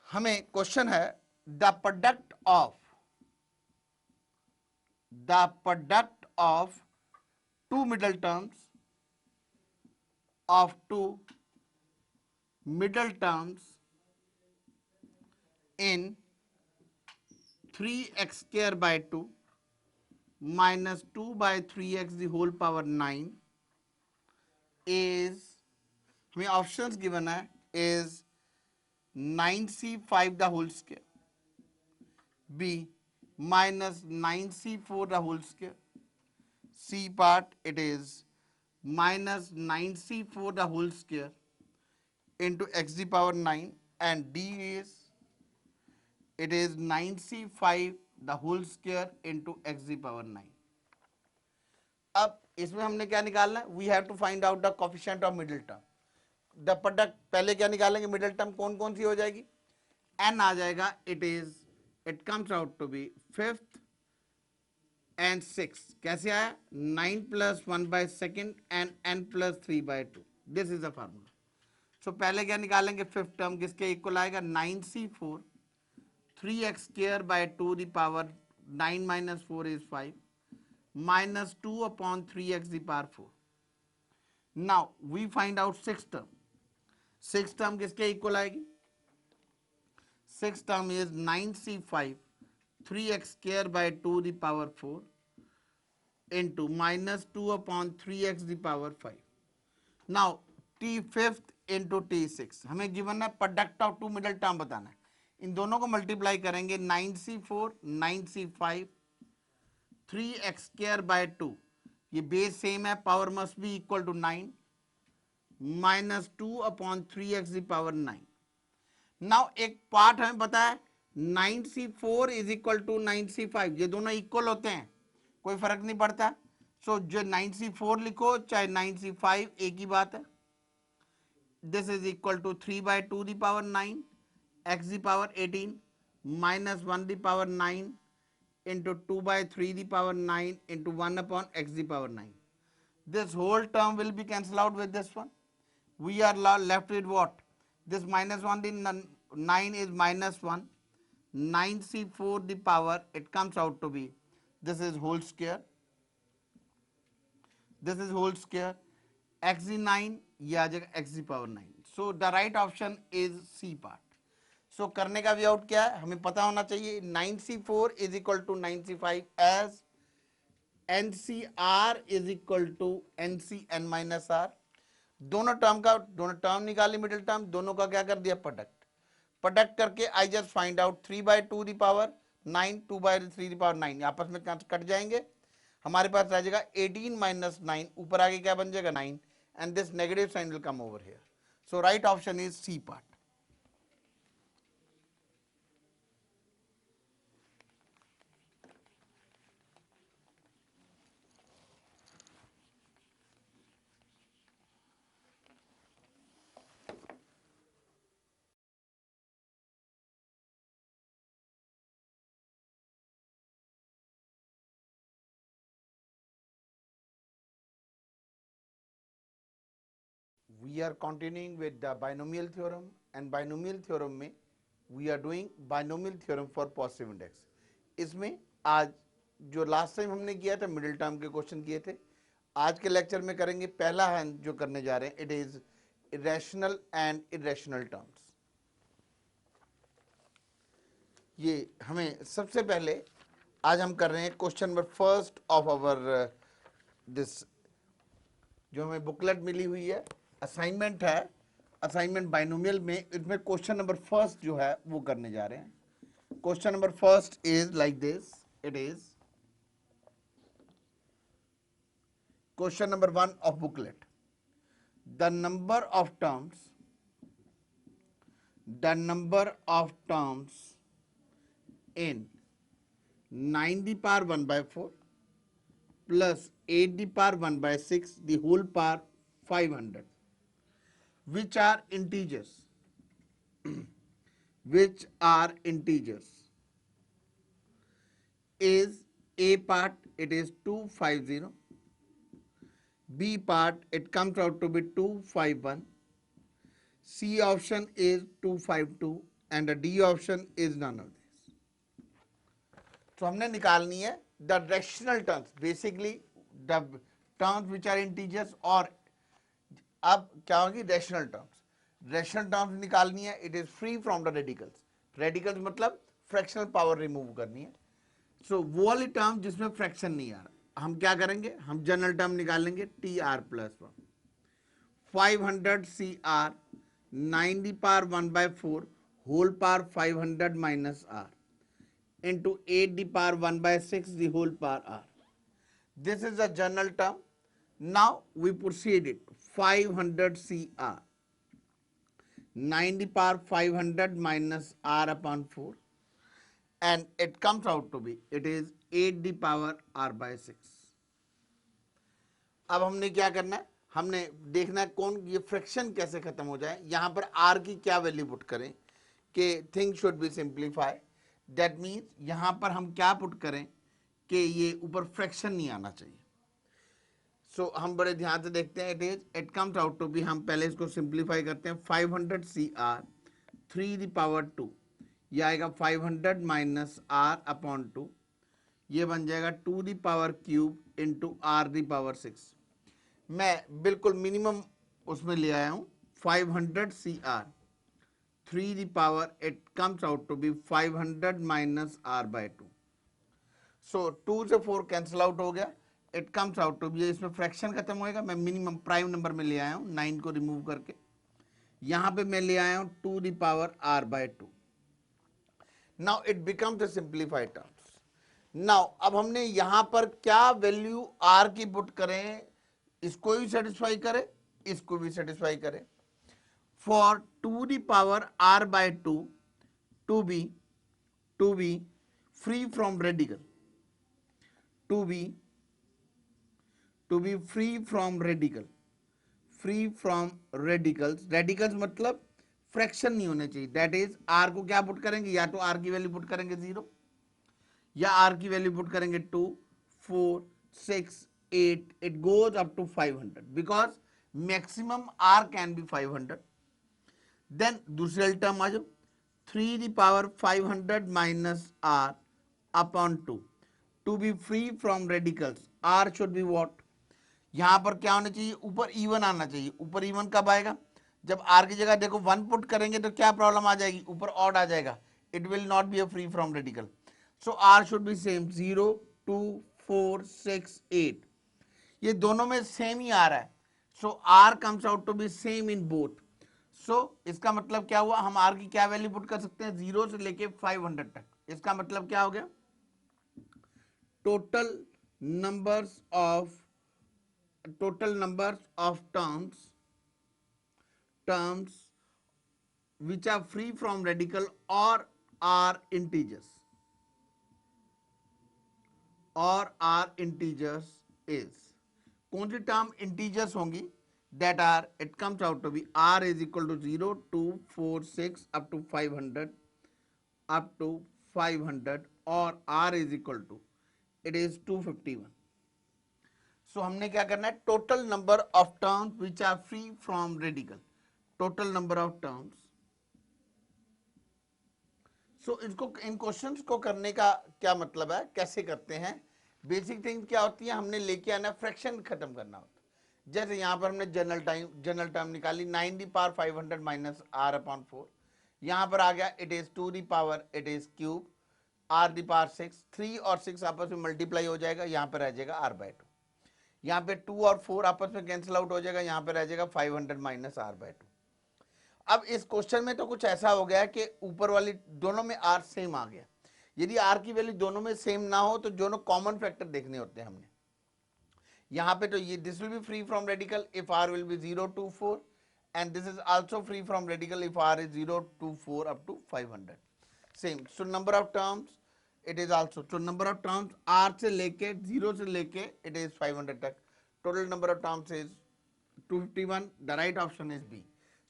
हमें क्वेश्चन है the product of two middle terms of two middle terms in 3x square by 2 minus 2 by 3x the whole power 9 is, हमें ऑप्शंस गिवन है, is 9c5 the whole square, b minus 9c4 the whole square, c part it is minus 9c4 the whole square into x the power 9 and d is it is 9c5 the whole square into x the power 9. अब इसमें हमने क्या निकालना है, we have to find out the coefficient of middle term. The product पहले क्या निकालेंगे, middle term कौन कौन सी हो जाएगी, n आ जाएगा, it comes out to be fifth and six. कैसे आया, 9 plus one by second and n plus three by two. This is the formula. So पहले क्या निकालेंगे, फिफ्थ टर्म किसके इक्वल आएगा, 9c4 3x square by 2 the power 9 minus 4 is 5 minus 2 upon 3x the power 4. Now we find out six term. Six term किसके equal आएगी, six term is 9c5 3x square by 2 the power 4 into minus 2 upon 3x the power 5. Now t fifth into t six, हमें given है product of two middle term बताना है. इन दोनों को multiply करेंगे, 9c4 9c5 3x square by 2, ये base same है, power must be equal to 9 minus 2 upon 3x the power 9. Now एक पार्ट हमें पता है 9c4 is equal to 9c5, ये दोनों इक्वल होते हैं, कोई फर्क नहीं पड़ता. सो जो 9c4 लिखो चाहे 9c5 एक ही बात है. this is equal to 3 by 2 the power 9 x the power 18 minus 1 the power 9 into 2 by 3 the power 9 into 1 upon x the power 9. This whole term will be cancelled out with this one. We are left with what? This minus 1 the 9 is minus 1. 9c4 the power, it comes out to be, this is whole square, this is whole square, x9 ये आ जाएगा x the power 9. So the right option is C part. So करने का way out क्या है, हमें पता होना चाहिए 9c4 is equal to 9c5 as NCR is equal to NCN minus R. दोनों टर्म निकाली, मिडिल टर्म दोनों का क्या कर दिया, प्रोडक्ट करके I just find out 3 by 2 the power 9 2 by 3 the power 9 आपस में कट जाएंगे, हमारे पास रह जाएगा 18 minus 9, ऊपर आगे क्या बन जाएगा 9 and this negative sign will come over here. So right option is C part. We are continuing with the binomial theorem and binomial theorem में we are doing binomial theorem for positive index. इसमें आज जो last time हमने किया था middle term के question किए थे, आज के लेक्चर में करेंगे पहला है जो करने जा रहे हैं, it is irrational and irrational terms. ये हमें सबसे पहले आज हम कर रहे हैं question number first of our this, जो हमें बुकलेट मिली हुई है, असाइनमेंट है, असाइनमेंट बाइनोमियल में, इसमें क्वेश्चन नंबर फर्स्ट जो है वो करने जा रहे हैं. Question number first is like this, it is question number 1 of booklet. The number of terms in 9 the power 1 by 4 plus 8 the power 1 by 6 the whole power 500, which are integers is A part it is 250, B part it comes out to be 251, C option is 252 and the D option is none of this. तो हमने निकालनी है the rational terms, basically the terms which are integers, और अब क्या होगी rational terms. Rational terms निकालनी है, it is free from the radicals. Radicals मतलब फ्रैक्शनल पावर रिमूव करनी है. सो वो वाली टर्म जिसमें फ्रैक्शन नहीं आ रहा, हम क्या करेंगे, हम जनरल टर्म निकालेंगे t are plus 1 500 c r 9 the power 1 by 4 whole power 500 minus r into 8 the power 1 by 6 the whole power r. This is a general term. Now we proceed it 500 cr 9 the power 500 minus r upon 4 and it comes out to be it is 8 the power r by 6. अब हमने क्या करना है, हमने देखना है कौन ये फ्रैक्शन कैसे खत्म हो जाए. यहां पर r की क्या वैल्यू पुट करें कि thing should be simplify. That means यहां पर हम क्या पुट करें कि ये ऊपर फ्रैक्शन नहीं आना चाहिए. सो हम बड़े ध्यान से देखते हैं, it comes out to be, हम पहले इसको सिंप्लीफाई करते हैं 500 सी आर 3 दी पावर 2, ये आएगा 500 माइनस आर अपॉन 2, ये बन जाएगा 2 the power cube into r the power 6. मैं बिल्कुल मिनिमम उसमें ले आया हूं 500 c r 3 the power it comes out to be 500 minus r by 2. So 2 से 4 कैंसिल आउट हो गया, it comes out to be, इसमें फ्रैक्शन खत्म होएगा. मैं मिनिमम प्राइम नंबर में ले आया हूं 9 को रिमूव करके, यहां पे मैं ले आया हूं 2 the power r by 2. Now it becomes a simplified terms. Now अब हमने यहां पर क्या वैल्यू r की पुट करें, इसको भी सेटिस्फाई करे, इसको भी सेटिस्फाई करे. For 2 the power r by 2 to be free from radical, to be free from radical, free from radicals, radicals मतलब फ्रैक्शन नहीं होने चाहिए, दैट इज आर को क्या पुट करेंगे, या तो आर की वैल्यू पुट करेंगे 0 या आर की वैल्यू पुट करेंगे 2, 4, 6, 8, it goes up to 500 because maximum r can be 500। Then दूसरे टर्म आ जाओ, 3 the power 500 minus r upon 2 to be free from radicals, r should be what, यहां पर क्या होना चाहिए, ऊपर इवन आना चाहिए। ऊपर इवन कब आएगा, जब आर की जगह देखो 1 पुट करेंगे तो क्या प्रॉब्लम आ जाएगी, ऊपर ऑड आ जाएगा, it will not be a free from radical. So r should be same, 0, 2, 4, 6, 8, ये दोनों में सेम ही आ रहा है। So r comes out to be same in both. So इसका मतलब क्या हुआ, हम आर की क्या वैल्यू पुट कर सकते हैं, 0 से लेके 500 तक। इसका मतलब क्या हो गया, total numbers of terms which are free from radical or are integers is, कौन सी टर्म इंटीजर्स होंगी, that are, it comes out to be r is equal to 0, 2, 4, 6 up to 500 और r is equal to, it is 251। सो हमने क्या करना है, total number of terms which are free from radical, total number of terms. So इसको, in questions को करने का क्या मतलब है, कैसे करते हैं, बेसिक थिंग क्या होती है, हमने लेके आना फ्रैक्शन खत्म करना होता है। जैसे यहां पर हमने जनरल टर्म निकाली 9 the power 500 minus r upon 4, यहां पर आ गया it is 2 the power, it is cube r the power 6, 3 और 6 आपस में मल्टीप्लाई हो जाएगा, यहां पर रह जाएगा आर बाय 2, यहाँ पे 2 और 4 आपस में कैंसिल आउट हो जाएगा, यहाँ पे रह जाएगा 500 माइनस आर बाय 2। अब इस क्वेश्चन में तो कुछ ऐसा हो गया कि ऊपर वाली दोनों में आर सेम आ गया। यदि आर की वैल्यू दोनों में सेम ना हो तो दोनों कॉमन फैक्टर देखने होते हैं हमने। यहाँ पे तो ये this will be free from radical if r will be 0 to 4 and this is also free from radical if r is 0 to 4 up to 500 same. So number of terms it is also, तो number of terms r से लेके 0 से लेके it is 500 तक, total number of terms is 251, the right option is B.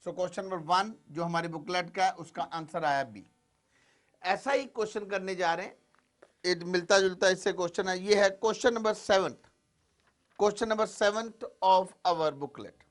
So question number 1 जो हमारी booklet का है उसका आंसर आया बी। ऐसा ही क्वेश्चन करने जा रहे हैं, एक मिलता जुलता इससे क्वेश्चन है, ये है question number 7, question number 7 of our booklet.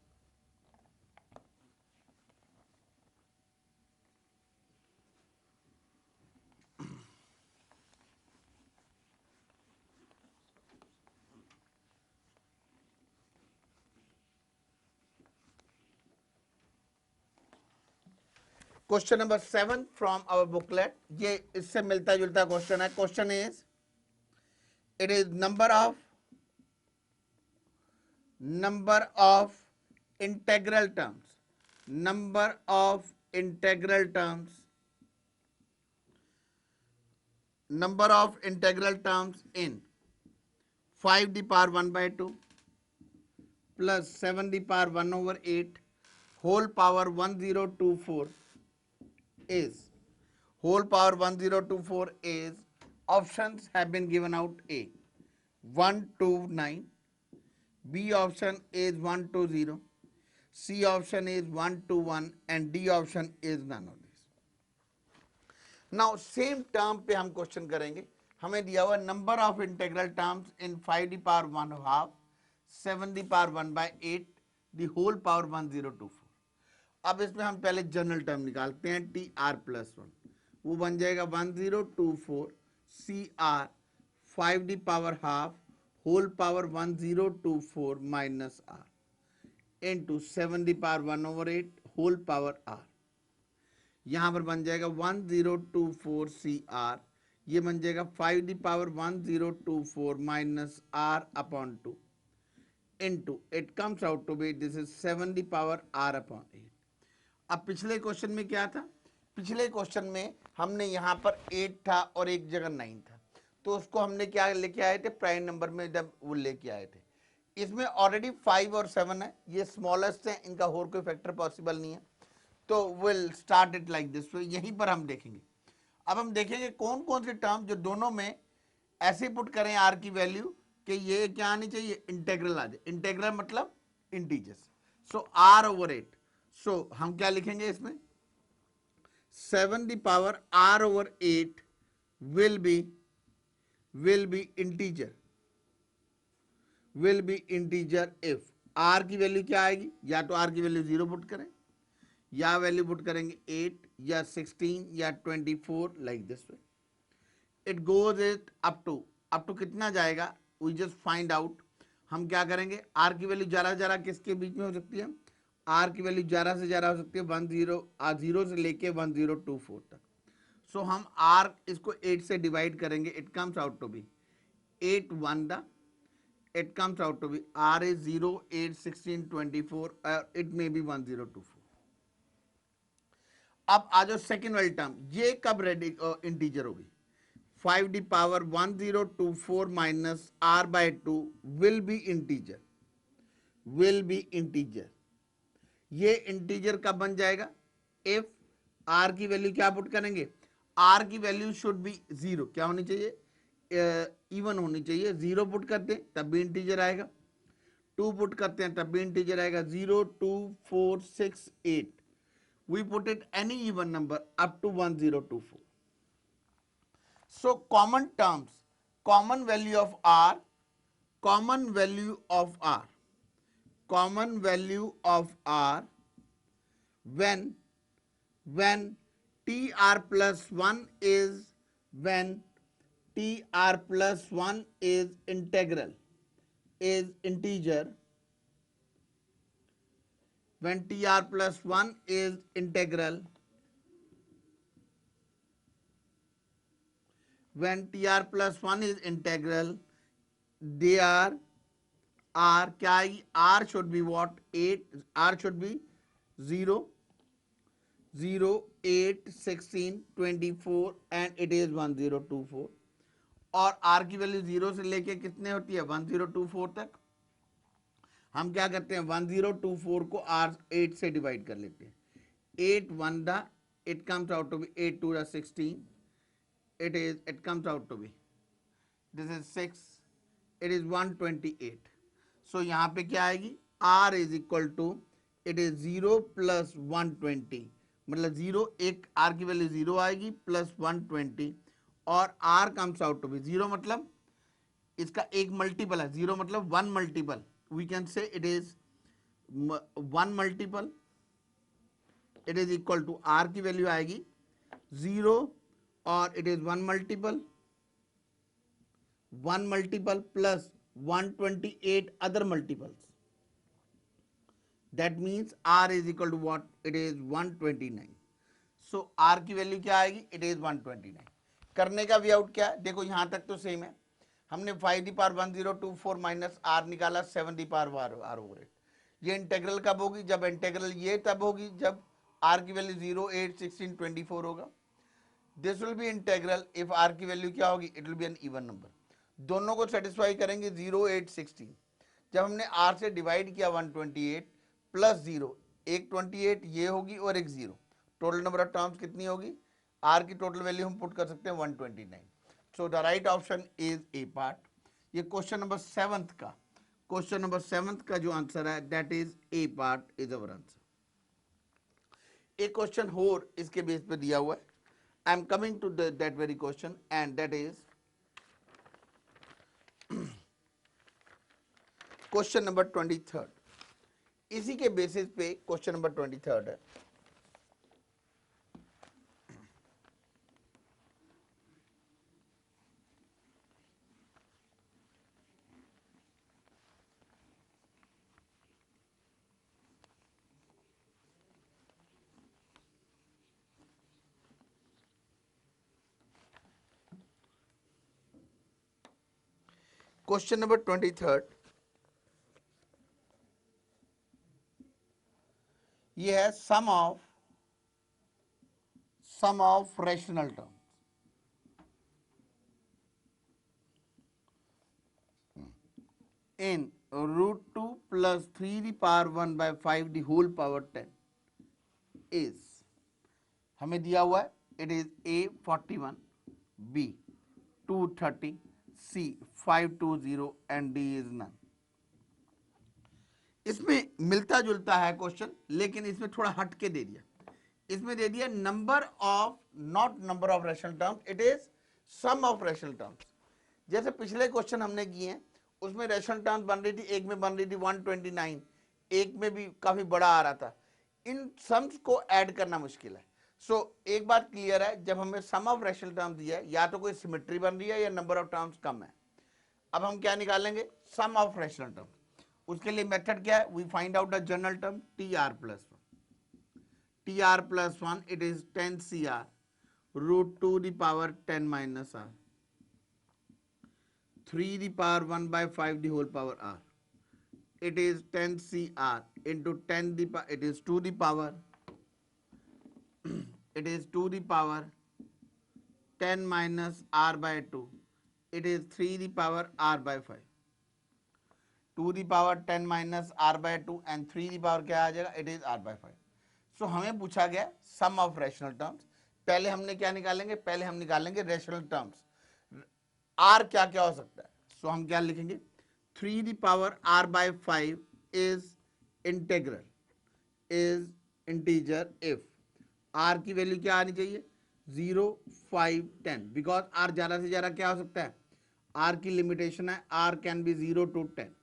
Question number 7 from our booklet, ये इससे मिलता जुलता क्वेश्चन है। Question is, it is number of integral terms, number of integral terms, number of integral terms in 5 the power 1 by 2 plus 7 the power 1 over 8 whole power 1024 is, whole power 1024 is, options have been given out, A 129, B option is 120, C option is 121 and D option is none of this। Now same term पे हम question करेंगे। हमें दिया हुआ number of integral terms in 5 the power 1 half, 7 the power 1 by 8 the whole power 1024। अब इसमें हम पहले जनरल टर्म निकालते हैं, टी आर प्लस 1, वो बन जाएगा 1024 c r 5 the power half whole power 1024 minus are into 7 the power 1 over 8 whole power r. यहां पर बन जाएगा 1024 सी आर, ये बन जाएगा 5 the power 1024 minus r upon 2 into it comes out to be, this is 7 the power are upon 8। अब पिछले question में क्या था, पिछले क्वेश्चन में हमने यहाँ पर 8 था और एक जगह 9 था, तो उसको हमने क्या लेके आए थे, प्राइम नंबर में जब वो लेके आए थे। इसमें ऑलरेडी 5 और 7 है, ये स्मॉलेस्ट है, इनका और कोई फैक्टर पॉसिबल नहीं है, तो will start it like this. यहीं पर हम देखेंगे। अब हम देखेंगे कौन कौन से टर्म जो दोनों में ऐसे पुट करें आर की वैल्यू कि ये क्या आनी चाहिए, इंटेग्रल आ जाए। इंटेग्रल मतलब इंटीजर्स। सो आर ओवर 8, सो हम क्या लिखेंगे इसमें 7 the power r over 8 will be will be integer will be integer if r की वैल्यू क्या आएगी, या तो r की वैल्यू 0 पुट करें या वैल्यू पुट करेंगे 8 या 16 या 24 like this way it goes it up to कितना जाएगा वी जस्ट फाइंड आउट। हम क्या करेंगे r की वैल्यू ज़्यादा ज़्यादा किसके बीच में हो सकती है, r की वैल्यू ज़्यादा से ज़्यादा हो सकती है 0 से लेके 1024 तक। सो हम r इसको 8 से डिवाइड करेंगे, it comes out to be 8 1 द it comes out to be r is 0 8 16 24 it may be 1024। अब आ जाओ सेकेंड वाली टर्म, ये कब रेडी इंटीजर होगी 5 the power 1024 minus r by 2 will be integer ये इंटीजर कब बन जाएगा इफ r की वैल्यू क्या पुट करेंगे, r की वैल्यू शुड बी 0, क्या होनी चाहिए इवन होनी चाहिए। 0 पुट करते हैं तब भी इंटीजर आएगा, 2 पुट करते हैं तब भी इंटीजर आएगा। 0 2 4 6 8 we put it any even number up to 1024। so common terms, common value of r common value of r common value of r when tr plus 1 is when tr plus 1 is integral is integer when tr plus 1 is integral when tr plus 1 is integral they are r क्या आएगी r should be what 8 r should be 0 0 8 16 24 and it is 1024 और r की value 0 से लेके कितने होती है 1024 तक। हम क्या करते हैं 1024 को r 8 से डिवाइड कर लेते हैं 8 1 द it comes out to be 8 2 the 16 it comes out to be this is 6 it is 128। so यहाँ पे क्या आएगी r is equal to it is 0 plus 120 मतलब 0 एक r की वैल्यू 0 आएगी प्लस 120 और r comes out to be 0 मतलब इसका एक मल्टीपल है 0 मतलब 1 multiple we can say it is 1 multiple it is equal to r की वैल्यू आएगी 0 और it is 1 multiple plus 128 other multiples that means r is equal to what it is 129। so r की value क्या आएगी it is 129। करने का way out क्या है देखो यहां तक तो सेम है, हमने 5 दी पावर 1024 माइनस r निकाला 7 दी पावर r ओवर 8। ये इंटेग्रल कब होगी जब इंटेग्रल ये तब होगी जब r की वैल्यू 0 8 16 24 होगा। This will be integral if r की वैल्यू क्या होगी it will be an even number, दोनों को सेटिस्फाई करेंगे 0 8 16। जब हमने r से डिवाइड किया 128 प्लस 0 एक 28 ये होगी और एक 0 टोटल नंबर ऑफ टर्म्स कितनी होगी r की टोटल वैल्यू हम पुट कर सकते हैं 129। So the right option is A part. ये क्वेश्चन नंबर 7th का जो आंसर है that is A part is our answer. एक क्वेश्चन और इसके बेस पे दिया हुआ है, I am coming to that very question and that is question number 23। इसी के बेसिस पे क्वेश्चन नंबर 23 है। क्वेश्चन नंबर 23 ये है sum of rational term. In √2 plus 3 the power 1 by 5 the whole power 10 is हमें दिया हुआ है it is a 41 b 230 c 520 and d is none। इसमें मिलता जुलता है क्वेश्चन, लेकिन इसमें थोड़ा हट के दे दिया। इसमें दे दिया number of, not number of rational terms, it is sum of rational terms. जैसे पिछले क्वेश्चन हमने किए हैं उसमें रैशनल टर्म्स बन रही थी, एक में बन रही थी 129, एक में भी काफी बड़ा आ रहा था। इन सम्स को ऐड करना मुश्किल है। सो एक बात क्लियर है, जब हमें सम ऑफ रैशनल टर्म्स दिया है या तो कोई सिमेट्री बन रही है या नंबर ऑफ टर्म्स कम है। अब हम क्या निकालेंगे, सम ऑफ रैशनल टर्म्स। उसके लिए मेथड क्या है, we find out the general term T R plus one. TR plus 1, it is 10 CR root 2 the power 10 minus R, 3 the power 1 by 5 the whole power R. It is 10 CR into 10 the power, it is 2 the power, it is 2 the power 10 minus R by 2. It is 3 the power R by 5. 2 the power 10 minus R by 2 and 3 the power क्या आ जाएगा, it is R by 5. सो हमें पूछा गया सम of rational terms. पहले हमने क्या निकालेंगे, पहले हम निकालेंगे रैशनल टर्म्स, आर क्या क्या हो सकता है। सो हम क्या लिखेंगे, 3 the power r by 5 is integral, is integer if r की वैल्यू क्या आनी चाहिए, 0, 5, 10, बिकॉज आर ज्यादा से ज्यादा क्या हो सकता है, आर की लिमिटेशन है, r can be 0 to 10।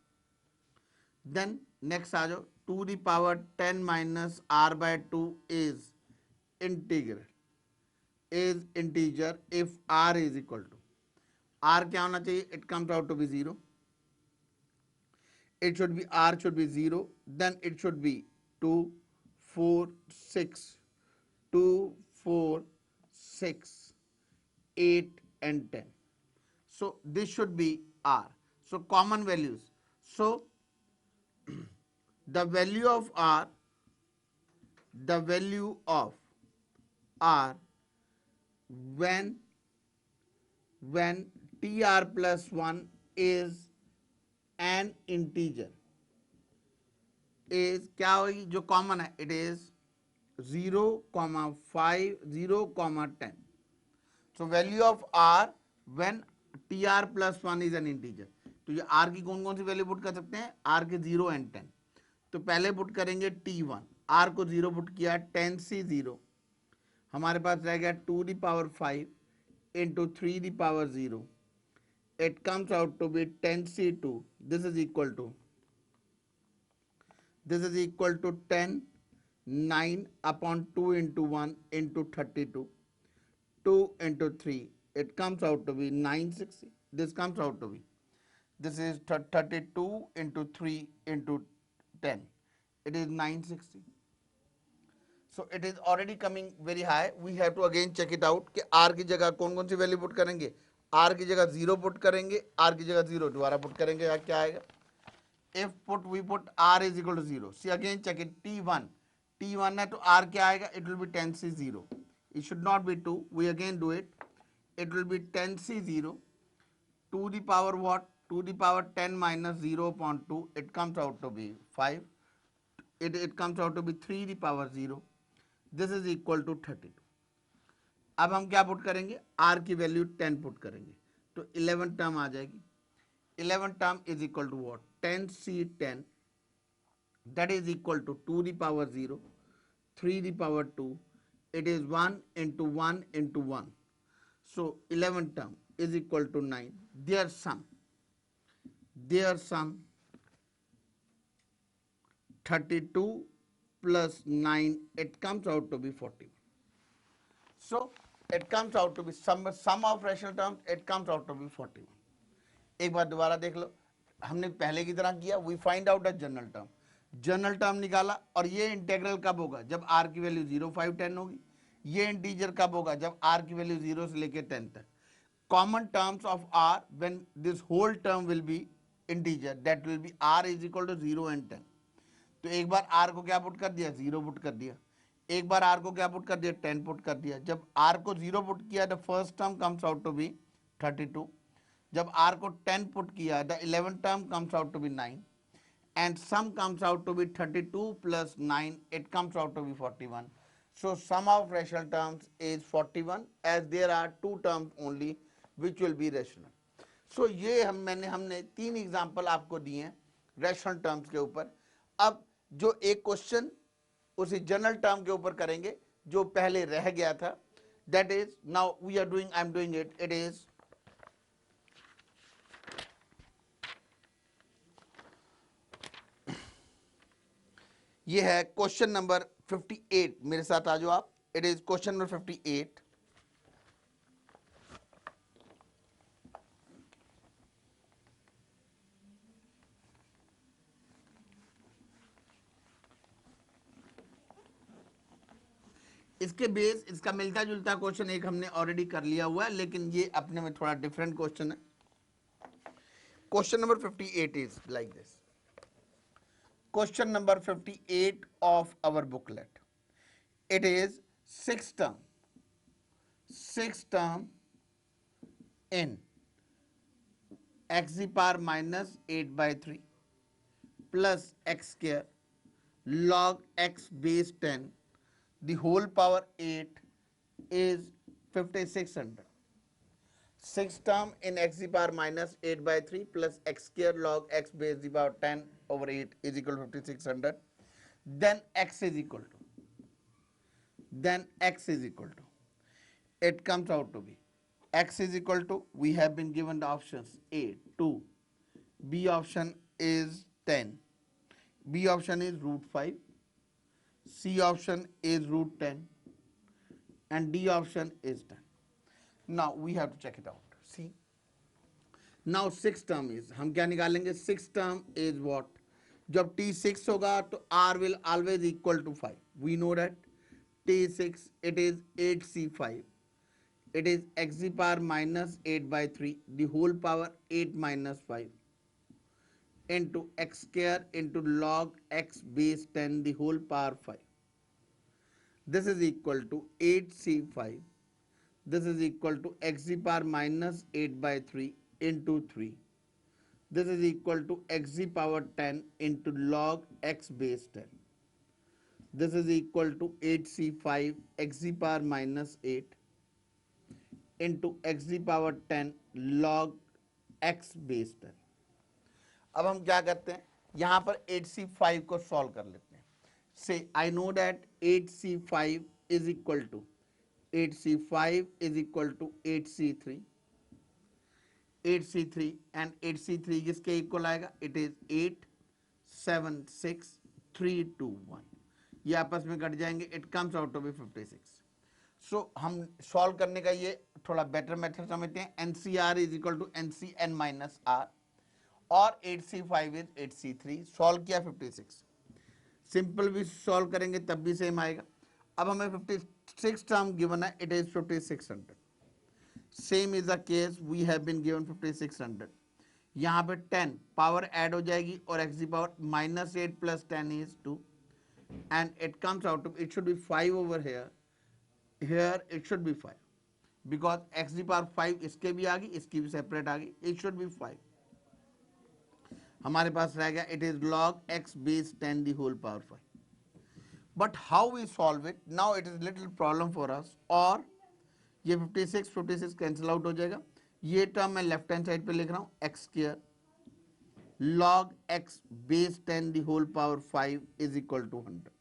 Then next आ जाओ, 2 the power 10 minus R by 2 is integral, is integer if R is equal to, R क्या होना चाहिए, it comes out to be 0, it should be, R should be 0, then it should be 2, 4, 6, 2, 4, 6, 8 and 10. So this should be R. So common values. So the value of R, the value of R when TR plus 1 is an integer is क्या होगी, जो common है, it is 0,5, 0,10. So value of r when TR plus 1 is an integer. तो ये are की कौन कौन सी value put कर सकते हैं, आर के 0 and 10। तो पहले पुट करेंगे T1, आर को 0 पुट किया, 10 से 0, हमारे पास रह गया 2 the power 5 into 3 the power 0. It comes out to be 10C2. This is equal to 10, 9 upon 2 into 1 into 32, 2 into 3. It comes out to be 960. This comes out to be, this is 32 into 3 into 10. It is 960. So it is already coming very high. We have to again check it out कि R की जगह कौन कौन सी value put करेंगे, R की जगह 0 put करेंगे, R की जगह 0 दोबारा पुट करेंगे, क्या आएगा, if put we put R is equal to 0. See again check it, T1 है तो R क्या आएगा, it will be 10 से 0, it should not be 2, we again do it, it will be 10 से 0, 2 the power what, 2 the power 10 minus 0 upon 2, it comes out to be 5, it comes out to be 3 the power 0, this is equal to 32. अब हम क्या put करेंगे, R की value 10 put करेंगे तो 11 term आ जाएगी, 11 term is equal to what, 10C10, that is equal to 2 the power 0, 3 the power 2, it is 1 into 1 into 1. So 11 term is equal to 9. Their sum 32 plus 9, it comes out to be 41. So it comes out to be sum of rational terms, it comes out to be 41. एक बार दोबारा देख लो, हमने पहले की तरह किया, we find out a general term निकाला, और ये इंटीग्रल कब होगा, जब आर की वैल्यू 0, 5, 10 होगी। ये इंटीजर कब होगा, जब आर की वैल्यू 0 से लेकर 10 तक। Common terms of r when this whole term will be integer, that will be r is equal to 0 and 10। तो एक बार आर को क्या पुट कर दिया, 0 पुट कर दिया, एक बार आर को क्या पुट कर दिया, 10 पुट कर दिया। जब आर को 0 पुट किया, the first term comes out to be 32, जब R को 10 पुट किया, the 11th term comes out to be 9, and sum comes out to be 32 plus 9, it comes out to be 41. So sum of rational terms is 41, as there are 2 terms only which will be rational. So ये हमने 3 example आपको दिए हैं rational terms के ऊपर। अब जो एक क्वेश्चन उसी जनरल टर्म के ऊपर करेंगे जो पहले रह गया था, that is now we are doing, I am doing it, it is ये है क्वेश्चन नंबर 58। मेरे साथ आ जाओ आप, इट इज क्वेश्चन नंबर 58। इसके बेस इसका मिलता जुलता क्वेश्चन एक हमने ऑलरेडी कर लिया हुआ है, लेकिन ये अपने में थोड़ा डिफरेंट क्वेश्चन है। Question number 58 is like this. Question number 58 of our booklet. It is six term in x the power minus 8 by 3 plus x square log x base 10 the whole power 8 is 5600. Six term in x the power minus 8 by 3 plus x square log x base the power 10 over 8 is equal to 5600. Then x is equal to, it comes out to be x is equal to, we have been given the options A 2, B option is 10, B option is root 5, C option is root 10, and D option is 10. Now we have to check it out. See, now six term is, हम क्या निकालेंगे? Six term is what? जब T6 होगा तो R will always equal to 5. We know that T6 it is 8C5. It is x the power minus 8 by 3 the whole power 8 minus 5 into x square into log x base 10 the whole power 5. This is equal to 8C5. This is equal to x the power minus 8 by 3 into 3. This is equal to x the power 10 into log x base 10. This is equal to 8C5 x the power minus 8 into x the power 10 log x base 10. अब हम क्या करते हैं, यहां पर 8C5 को solve कर लेते हैं. से I know that 8C5 is equal to 8C3 and 8C3 किसके इक्वल आएगा? It is 8 7 6 3 2 1. ये आपस में कट जाएंगे, it comes out to be 56. So हम सॉल्व करने का ये थोड़ा बेटर मेथड समझते हैं. NCR is equal to NCN minus R और 8C5 इज 8C3. सॉल्व किया 56. सिंपल भी सॉल्व करेंगे तब भी सेम आएगा. अब हमें 56 टर्म गिवन है, it is 5600. Same is the case, we have been given 5600. यहाँ पे 10 पावर ऐड हो जाएगी और x the power minus 8 plus 10 is 2 and it comes out to, it should be 5 over here. Here it should be 5 because x the power 5 इसके भी आ गई, इसकी भी सेपरेट आ गई. It should be 5. हमारे पास रह गया it is log x base 10 the whole power 5. But how we solve it? Now it is little problem for us. और ये 56 कैंसिल आउट हो जाएगा. ये टर्म मैं लेफ्ट हैंड साइड पे लिख रहा हूं, x square log x base 10 the whole power 5 is equal to 100.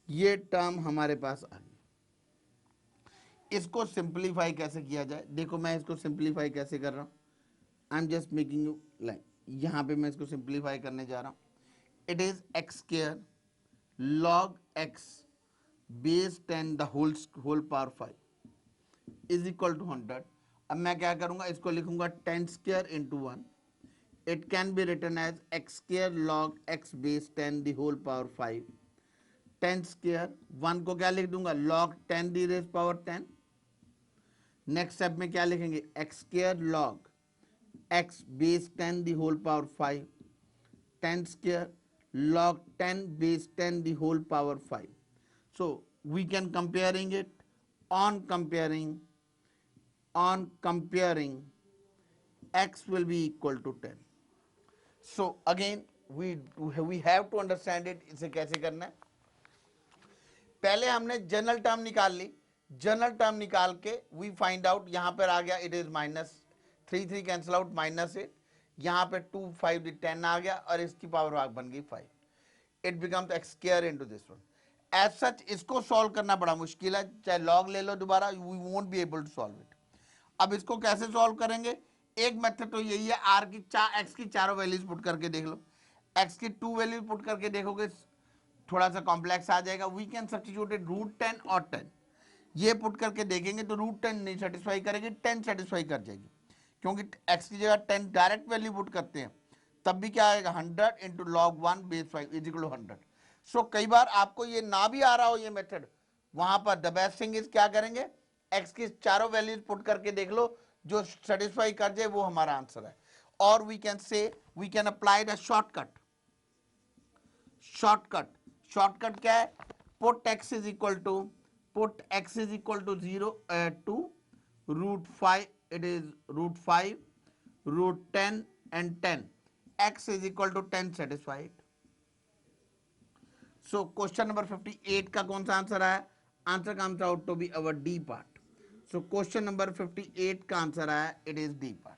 ये टर्म हमारे पास आ गई. इसको सिंप्लीफाई कैसे किया जाए? देखो मैं इसको सिंप्लीफाई कैसे कर रहा हूं. I am just making you line. यहां पे मैं इसको सिंप्लीफाई करने जा रहा हूं. It is x square log x base 10 the whole power 5 is equal to 100. अब मैं क्या करूंगा, इसको लिखूंगा 10 square into 1. It can be written as x square log x base 10 the whole power 5. 10 square 1 को क्या लिख दूंगा, log 10 दी रेज पावर 10. नेक्स्ट स्टेप में क्या लिखेंगे, x square log x base 10 the whole power 5. 10 square log 10 base 10 the whole power 5. So we can comparing it, on comparing x will be equal to 10. So again we have to understand it. इसे कैसे करना है, पहले हमने general term निकाल ली. General term निकाल के we find out, यहां पर आ गया it is minus 3 cancel out, -8. यहाँ पे 2 5 10 आ गया और इसकी पावर बन गई 5. It becomes x square into this one. As such इसको सॉल्व करना बड़ा मुश्किल है, चाहे लॉग ले लो दोबारा, we won't be able to solve it. अब इसको कैसे सॉल्व करेंगे? एक मेथड तो यही है, आर की एक्स की चारों वैल्यूज पुट करके देख लो। एक्स की 2 वैल्यूज पुट करके देखोगे थोड़ा सा कॉम्प्लेक्स आ जाएगा। वी कैन सब्स्टिट्यूट इट √10 और 10, ये पुट करके देखेंगे तो √10 नहीं सेटिस्फाई करेगी, 10 सेटिस्फाई कर जाएगी, क्योंकि एक्स की जगह 10 डायरेक्ट वैल्यू पुट करते हैं, तब भी क्या आएगा 100 into log 1 base 5 is equal to 100। So कई बार आपको ये ना भी आ रहा हो ये मेथड, वहां पर द बेस्ट थिंग इज क्या करेंगे, एक्स की चारों वैल्यूज पुट करके देख लो, जो सेटिस्फाई कर जाए वो हमारा आंसर है। और we can say we can apply the shortcut. Shortcut shortcut क्या है? Put x is equal to put x is equal to 0 to √5, it is √5 √10 and 10, x is equal to 10 satisfied। so question number 58 का कौन सा answer आया? Answer comes out to be our D part। so question number 58 का answer आया, it is D part।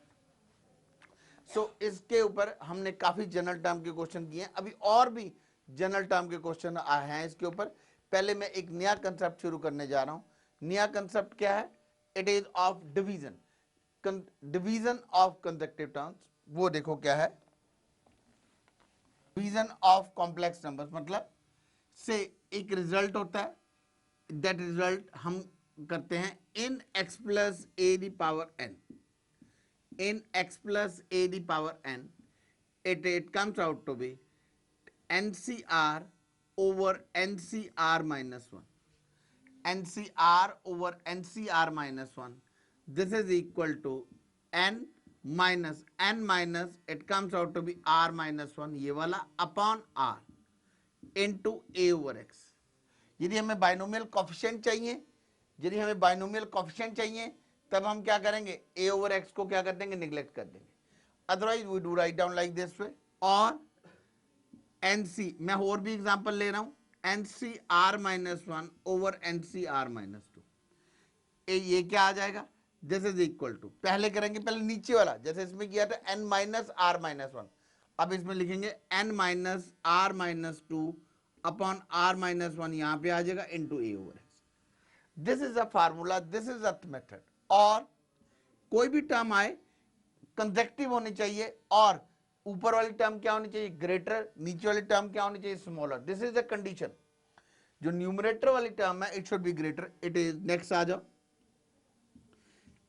इसके ऊपर हमने काफी जनरल टर्म के क्वेश्चन किए हैं, अभी और भी जनरल टर्म के क्वेश्चन आए हैं इसके ऊपर। पहले मैं एक नया कंसेप्ट शुरू करने जा रहा हूं। नया कंसेप्ट क्या है? It is of division, division of consecutive terms. वो देखो क्या है, डिवीजन ऑफ कॉम्प्लेक्स नंबर्स। मतलब से एक रिजल्ट होता है, दैट रिजल्ट हम करते हैं इन x plus A the power n, in x plus a the power n, it comes out to be NCR over NCR minus 1, NCR over NCR minus 1, this is equal to n minus it comes out to be r minus 1, ये वाला upon r into a over x। यदि हमें binomial coefficient चाहिए, यदि हमें binomial coefficient चाहिए, तब हम क्या करेंगे, a ओवर x को क्या कर देंगे, निगलेक्ट कर देंगे। Otherwise we do write down like this way. और NC, मैं और भी एग्जांपल ले रहा हूं, NCR minus 1 over NCR minus 2, ये क्या आ जाएगा, दिस इज इक्वल टू, पहले करेंगे पहले नीचे वाला, जैसे इसमें किया था n माइनस आर माइनस 1, अब इसमें लिखेंगे n minus R minus 2 upon r minus 1, यहां पे आ जाएगा into a over x। This is a formula, this is a method. और कोई भी टर्म आए कंसेक्टिव होनी चाहिए, और ऊपर वाली टर्म क्या होनी चाहिए, ग्रेटर, नीचे वाली टर्म क्या होनी चाहिए, smaller. This is the condition. जो न्यूमरेटर वाली टर्म है it should be greater, it is, next आ जाओ,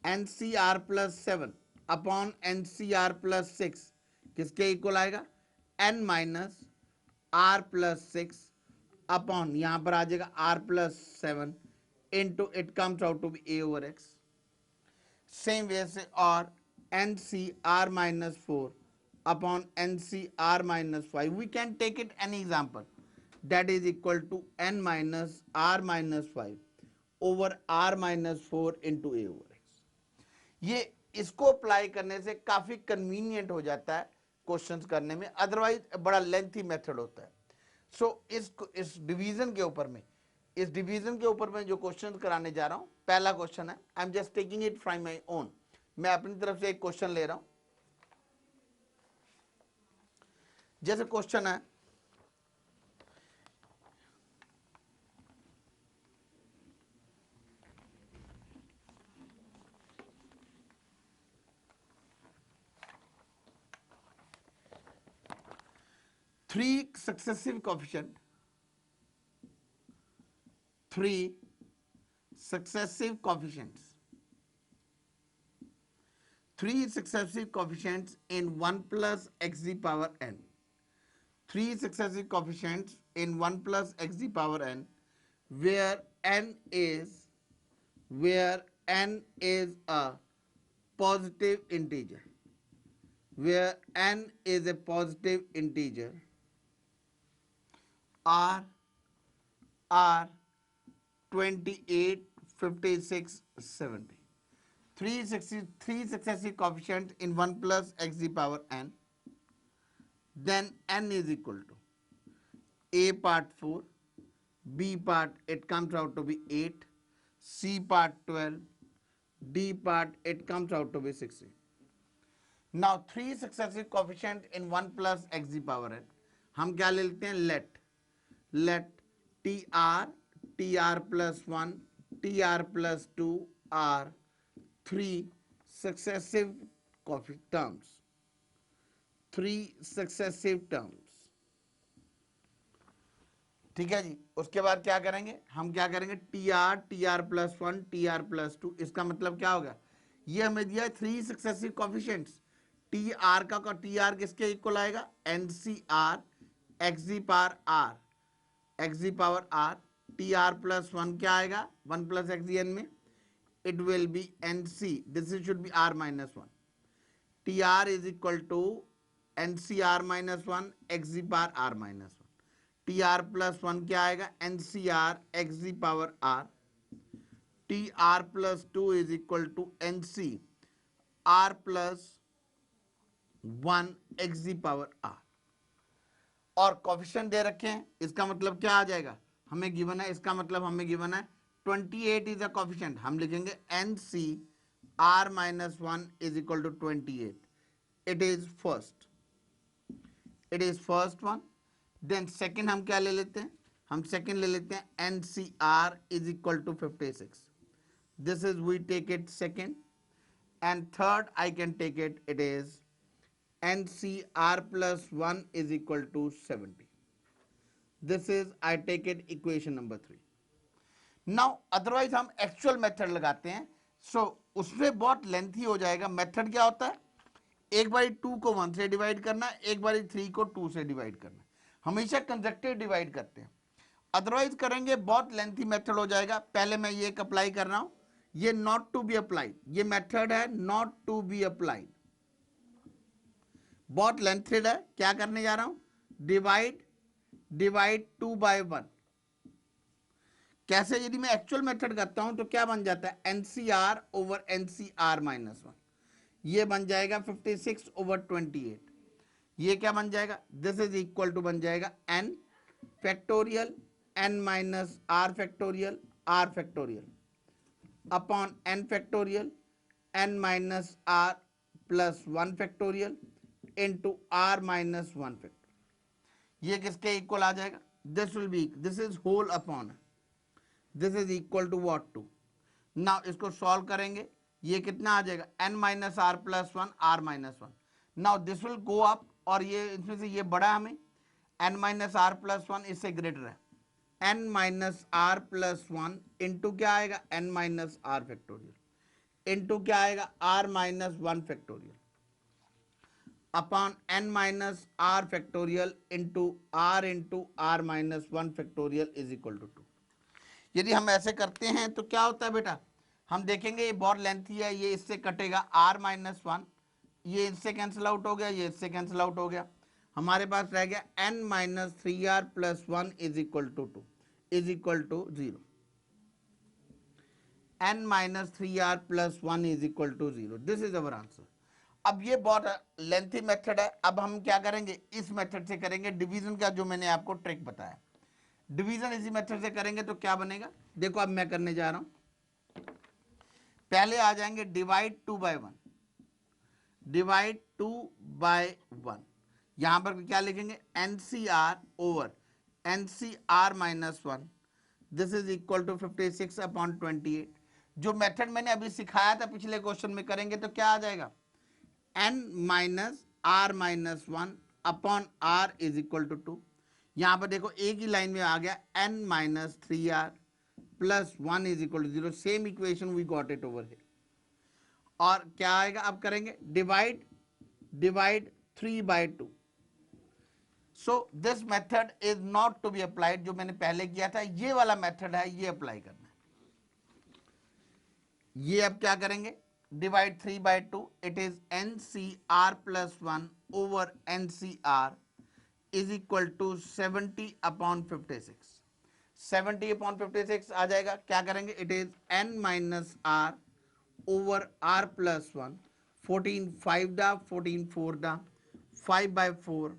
NCR plus 7 upon NCR plus 6 किसके इक्वल आएगा, n minus are plus 6 upon, यहां पर आ जाएगा r plus 7 into it comes out to be a over x। Same way से, और NCR minus 4 upon NCR minus 5, we can take it any example, that is equal to n minus R minus 5 over R minus 4 into A over X। ये इसको apply करने से काफी convenient हो जाता है क्वेश्चंस करने में, अदरवाइज बड़ा लेंथी मेथड होता है। इस डिवीजन के ऊपर में, इस डिवीजन के ऊपर मैं जो क्वेश्चन कराने जा रहा हूं, पहला क्वेश्चन है, I am just taking it from my own, मैं अपनी तरफ से एक क्वेश्चन ले रहा हूं। जैसे क्वेश्चन है, three successive coefficient, three successive coefficients, three successive coefficients in 1 plus x the power n, three successive coefficients in 1 plus x the power n, where n is a positive integer, where n is a positive integer, are 28, 56, 70. Three successive coefficients in 1 plus x the power n, then n is equal to a part 4, b part it comes out to be 8, c part 12, d part it comes out to be 16. Now three successive coefficients in 1 plus x the power n, हम क्या ले लेते हैं, let let tr plus 1, tr plus 2 are three successive terms, three successive terms। ठीक है जी। उसके बाद क्या करेंगे, हम क्या करेंगे, T are plus 1, T are plus 2, इसका मतलब क्या होगा, ये हमें दिया है three successive coefficients. T R का टी आर किसके इक्वल आएगा, N C R x G power R, x G power R. T are plus 1 क्या आएगा, 1 प्लस एक्स जी एन में, it will be nc, this is should be r minus 1, tr is equal to ncr minus 1 xz power r minus 1, tr plus 1 क्या आएगा, ncr xz power r, tr plus 2 is equal to nc r plus 1 xz power r। और coefficient दे रखे हैं, इसका मतलब क्या आ जाएगा, हमें गिवन है, इसका मतलब हमें गिवन है 28 इज अ कोफिशिएंट, हम लिखेंगे N C R minus 1 is equal to 28, it is first, it is first one. Then second हम क्या ले लेते हैं, हम सेकेंड ले लेते हैं N C R is equal to 56, this is we take it second. And third I can take it, it is NCR plus 1 is equal to 70. This is, I take it, equation number 3. Now otherwise हम actual method लगाते हैं, सो उसमें बहुत lengthy हो जाएगा। Method क्या होता है, एक बारी 2 को 1 से डिवाइड करना, एक बारी 3 को 2 से डिवाइड करना, हमेशा कंजक्टिव डिवाइड करते हैं, अदरवाइज करेंगे बहुत लेंथी मेथड हो जाएगा। पहले मैं ये एक अप्लाई कर रहा हूं, ये नॉट टू बी अप्लाइड, ये मेथड है नॉट टू बी अप्लाइड, बहुत लेंथेड है। क्या करने जा रहा हूं, डिवाइड 2 बाय 1। कैसे, यदि मैं एक्चुअल मेथड करता हूं तो क्या बन जाता है, एनसीआर ओवर एनसीआर माइनस 1, ये बन जाएगा 56 ओवर 28, ये क्या बन जाएगा, दिस इज इक्वल टू बन जाएगा N factorial N minus R factorial upon N factorial N minus are plus 1 factorial into R minus 1 factor. ये किसके इक्वल आ जाएगा, this will be, this is whole upon, this is equal to what, to. Now इसको solve करेंगे, ये कितना आ जाएगा, N minus are plus 1 R minus 1। Now this will go up, और ये इसमें से ये बड़ा हमें, एन माइनस आर प्लस 1 इससे ग्रेटर है, N minus are plus 1 into क्या आएगा, N minus R factorial into क्या आएगा, R minus 1 factorial upon N minus R factorial into R minus 1 factorial is equal to 2। यदि हम ऐसे करते हैं तो क्या होता है बेटा, हम देखेंगे ये बहुत लेंथी है, ये इससे कटेगा आर माइनस 1, ये इससे कैंसिल आउट हो गया, ये इससे कैंसिल आउट हो गया, हमारे पास रह गया N minus 3r plus 1 is equal to 2 is equal to 0, N minus 3r plus 1 is equal to 0, this is our answer. अब ये बहुत लेंथी मेथड है, अब हम क्या करेंगे, इस मेथड से करेंगे डिवीजन का, जो मैंने आपको ट्रिक बताया, डिवीजन इसी मेथड से करेंगे तो क्या बनेगा, देखो अब मैं करने जा रहा हूं, पहले आ जाएंगे डिवाइड 2 बाय 1, डिवाइड 2 बाय 1, यहां पर क्या लिखेंगे, NCR over NCR minus 1, this is equal to 56 upon 28। जो मेथड मैंने अभी सिखाया था पिछले क्वेश्चन में करेंगे तो क्या आ जाएगा, N minus R minus 1 upon R is equal to 2। यहां पर देखो एक ही लाइन में आ गया, N minus 3r plus 1 is equal to 0, same equation we got it over here. और क्या आएगा, अब करेंगे divide 3 by 2। So this method is not to be applied, जो मैंने पहले किया था ये वाला मेथड है, ये अप्लाई करना है। ये अब क्या करेंगे, divide 3 by 2, it is N C are plus 1 over N C R is equal to 70 upon 56, 70 upon 56 आ जाएगा। क्या करेंगे, it is N minus R over R plus 1, 14 5 दा 14 4 दा 5 by 4,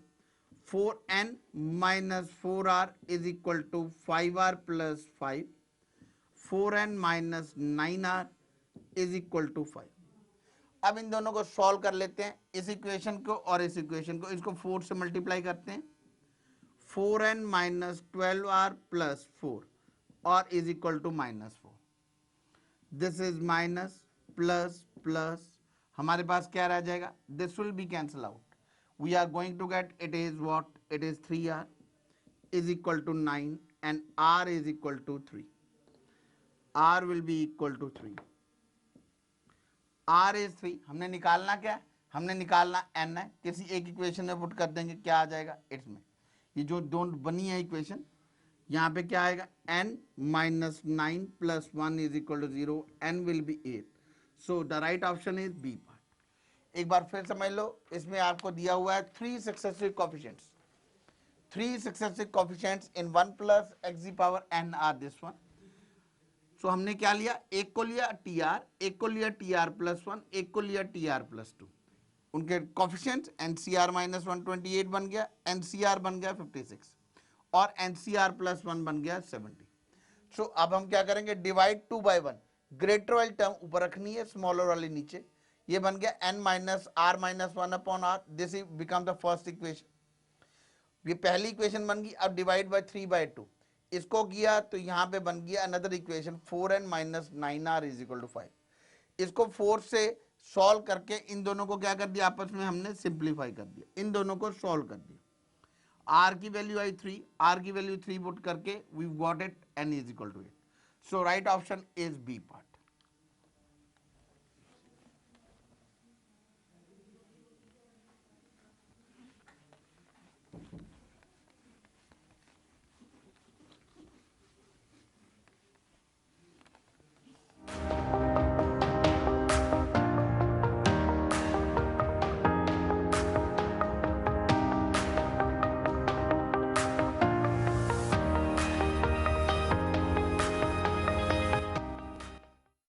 4n minus 4r is equal to 5r plus 5, 4n minus 9r is equal to 5। अब इन दोनों को solve कर लेते हैं, इस इक्वेशन को और इस इक्वेशन को, इसको 4 से मल्टीप्लाई करते हैं, 4n minus 12r plus 4 or is equal to minus 4. This is minus plus plus. हमारे पास क्या रह जाएगा? This will be cancel out. We are going to get it is what? It is 3r is equal to 9 and r is equal to 3. R will be equal to 3. R is 3. हमने निकालना क्या है? हमने निकालना n है. किसी एक equation में पुट कर देंगे, क्या आ जाएगा? इसमें ये जो दोनों बनी है इक्वेशन, यहाँ पे क्या आएगा? n minus 9 plus 1 is equal to 0. n will be 8. So the right option is B part. एक बार फिर समझ लो, इसमें आपको दिया हुआ है 3 successive coefficients. 3 successive coefficients in 1 plus x the power n are this one. So हमने क्या लिया? एक को लिया tr, एक को लिया tr plus 1, एक को लिया tr plus 2. उनके कोफिशिएंट्स NCR माइनस 128 बन गया, NCR बन गया 56 और NCR प्लस 1 बन गया 70. सो अब हम क्या करेंगे? Divide 2 by 1. ग्रेटर वाली टर्म ऊपर रखनी है, स्मॉलर वाली नीचे. ये बन गया n minus r minus 1 upon r. This become the first equation. ये पहली इक्वेशन बन गई. अब डिवाइड बाय 3 by 2 इसको किया तो यहाँ पे बन गया another equation 4n minus 9r is equal to 5. इसको 4 से सॉल्व करके इन दोनों को क्या कर दिया? आपस में हमने सिंप्लीफाई कर दिया, इन दोनों को सॉल्व कर दिया. r की वैल्यू आई 3, r की वैल्यू 3 पुट करके we got it n is equal to 8. So right option is B part.